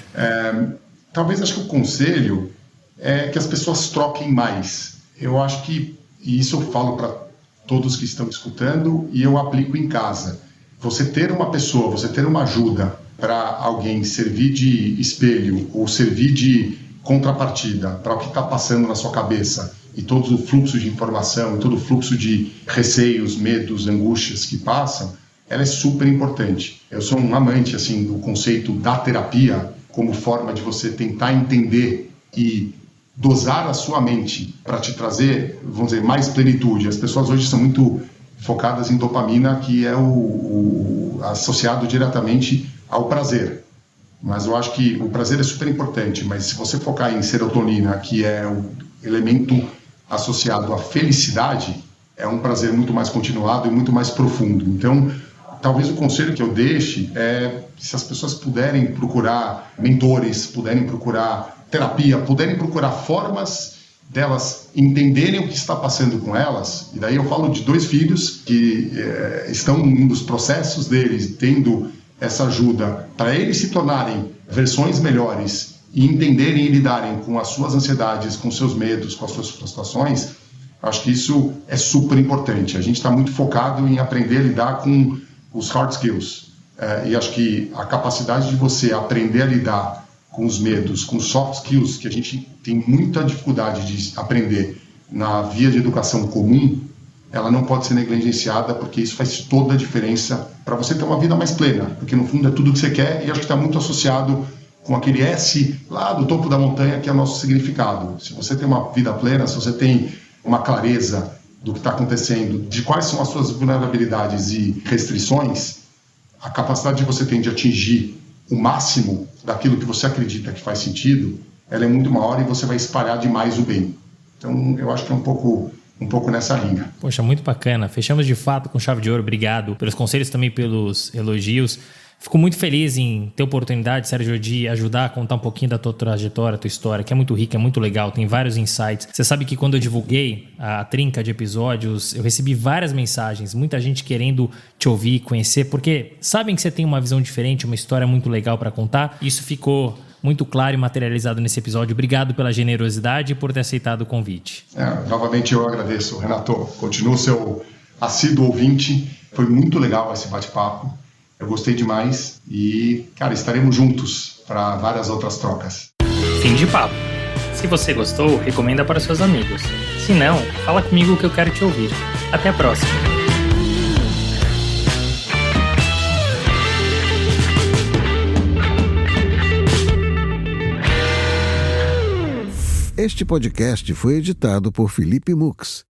Talvez acho que o conselho é que as pessoas troquem mais. Eu acho que, e isso eu falo para todos que estão escutando e eu aplico em casa. Você ter uma pessoa, você ter uma ajuda para alguém servir de espelho ou servir de contrapartida para o que está passando na sua cabeça e todo o fluxo de informação e todo o fluxo de receios, medos, angústias que passam, ela é super importante. Eu sou um amante assim, do conceito da terapia como forma de você tentar entender e dosar a sua mente para te trazer, vamos dizer, mais plenitude. As pessoas hoje são muito focadas em dopamina, que é o associado diretamente ao prazer. Mas eu acho que o prazer é super importante, mas se você focar em serotonina, que é o elemento associado à felicidade, é um prazer muito mais continuado e muito mais profundo. Então, talvez o conselho que eu deixe é, se as pessoas puderem procurar mentores, puderem procurar terapia, puderem procurar formas delas entenderem o que está passando com elas, e daí eu falo de 2 filhos que estão nos processos deles, tendo essa ajuda para eles se tornarem versões melhores e entenderem e lidarem com as suas ansiedades, com seus medos, com as suas frustrações. Acho que isso é super importante. A gente está muito focado em aprender a lidar com os hard skills. E acho que a capacidade de você aprender a lidar com os medos, com soft skills, que a gente tem muita dificuldade de aprender na via de educação comum, ela não pode ser negligenciada, porque isso faz toda a diferença para você ter uma vida mais plena, porque no fundo é tudo que você quer, e acho que está muito associado com aquele S lá do topo da montanha, que é o nosso significado. Se você tem uma vida plena, se você tem uma clareza do que está acontecendo, de quais são as suas vulnerabilidades e restrições, a capacidade que você tem de atingir o máximo daquilo que você acredita que faz sentido, ela é muito maior e você vai espalhar demais o bem. Então, eu acho que é um pouco nessa linha. Poxa, muito bacana. Fechamos de fato com chave de ouro. Obrigado pelos conselhos, também pelos elogios. Fico muito feliz em ter a oportunidade, Sérgio, de ajudar a contar um pouquinho da tua trajetória, tua história, que é muito rica, é muito legal, tem vários insights. Você sabe que quando eu divulguei a trinca de episódios, eu recebi várias mensagens, muita gente querendo te ouvir, conhecer, porque sabem que você tem uma visão diferente, uma história muito legal para contar. Isso ficou muito claro e materializado nesse episódio. Obrigado pela generosidade e por ter aceitado o convite. Novamente eu agradeço, Renato. Continuo seu assíduo ouvinte. Foi muito legal esse bate-papo. Eu gostei demais e, cara, estaremos juntos para várias outras trocas. Fim de papo. Se você gostou, recomenda para seus amigos. Se não, fala comigo que eu quero te ouvir. Até a próxima. Este podcast foi editado por Felipe Mux.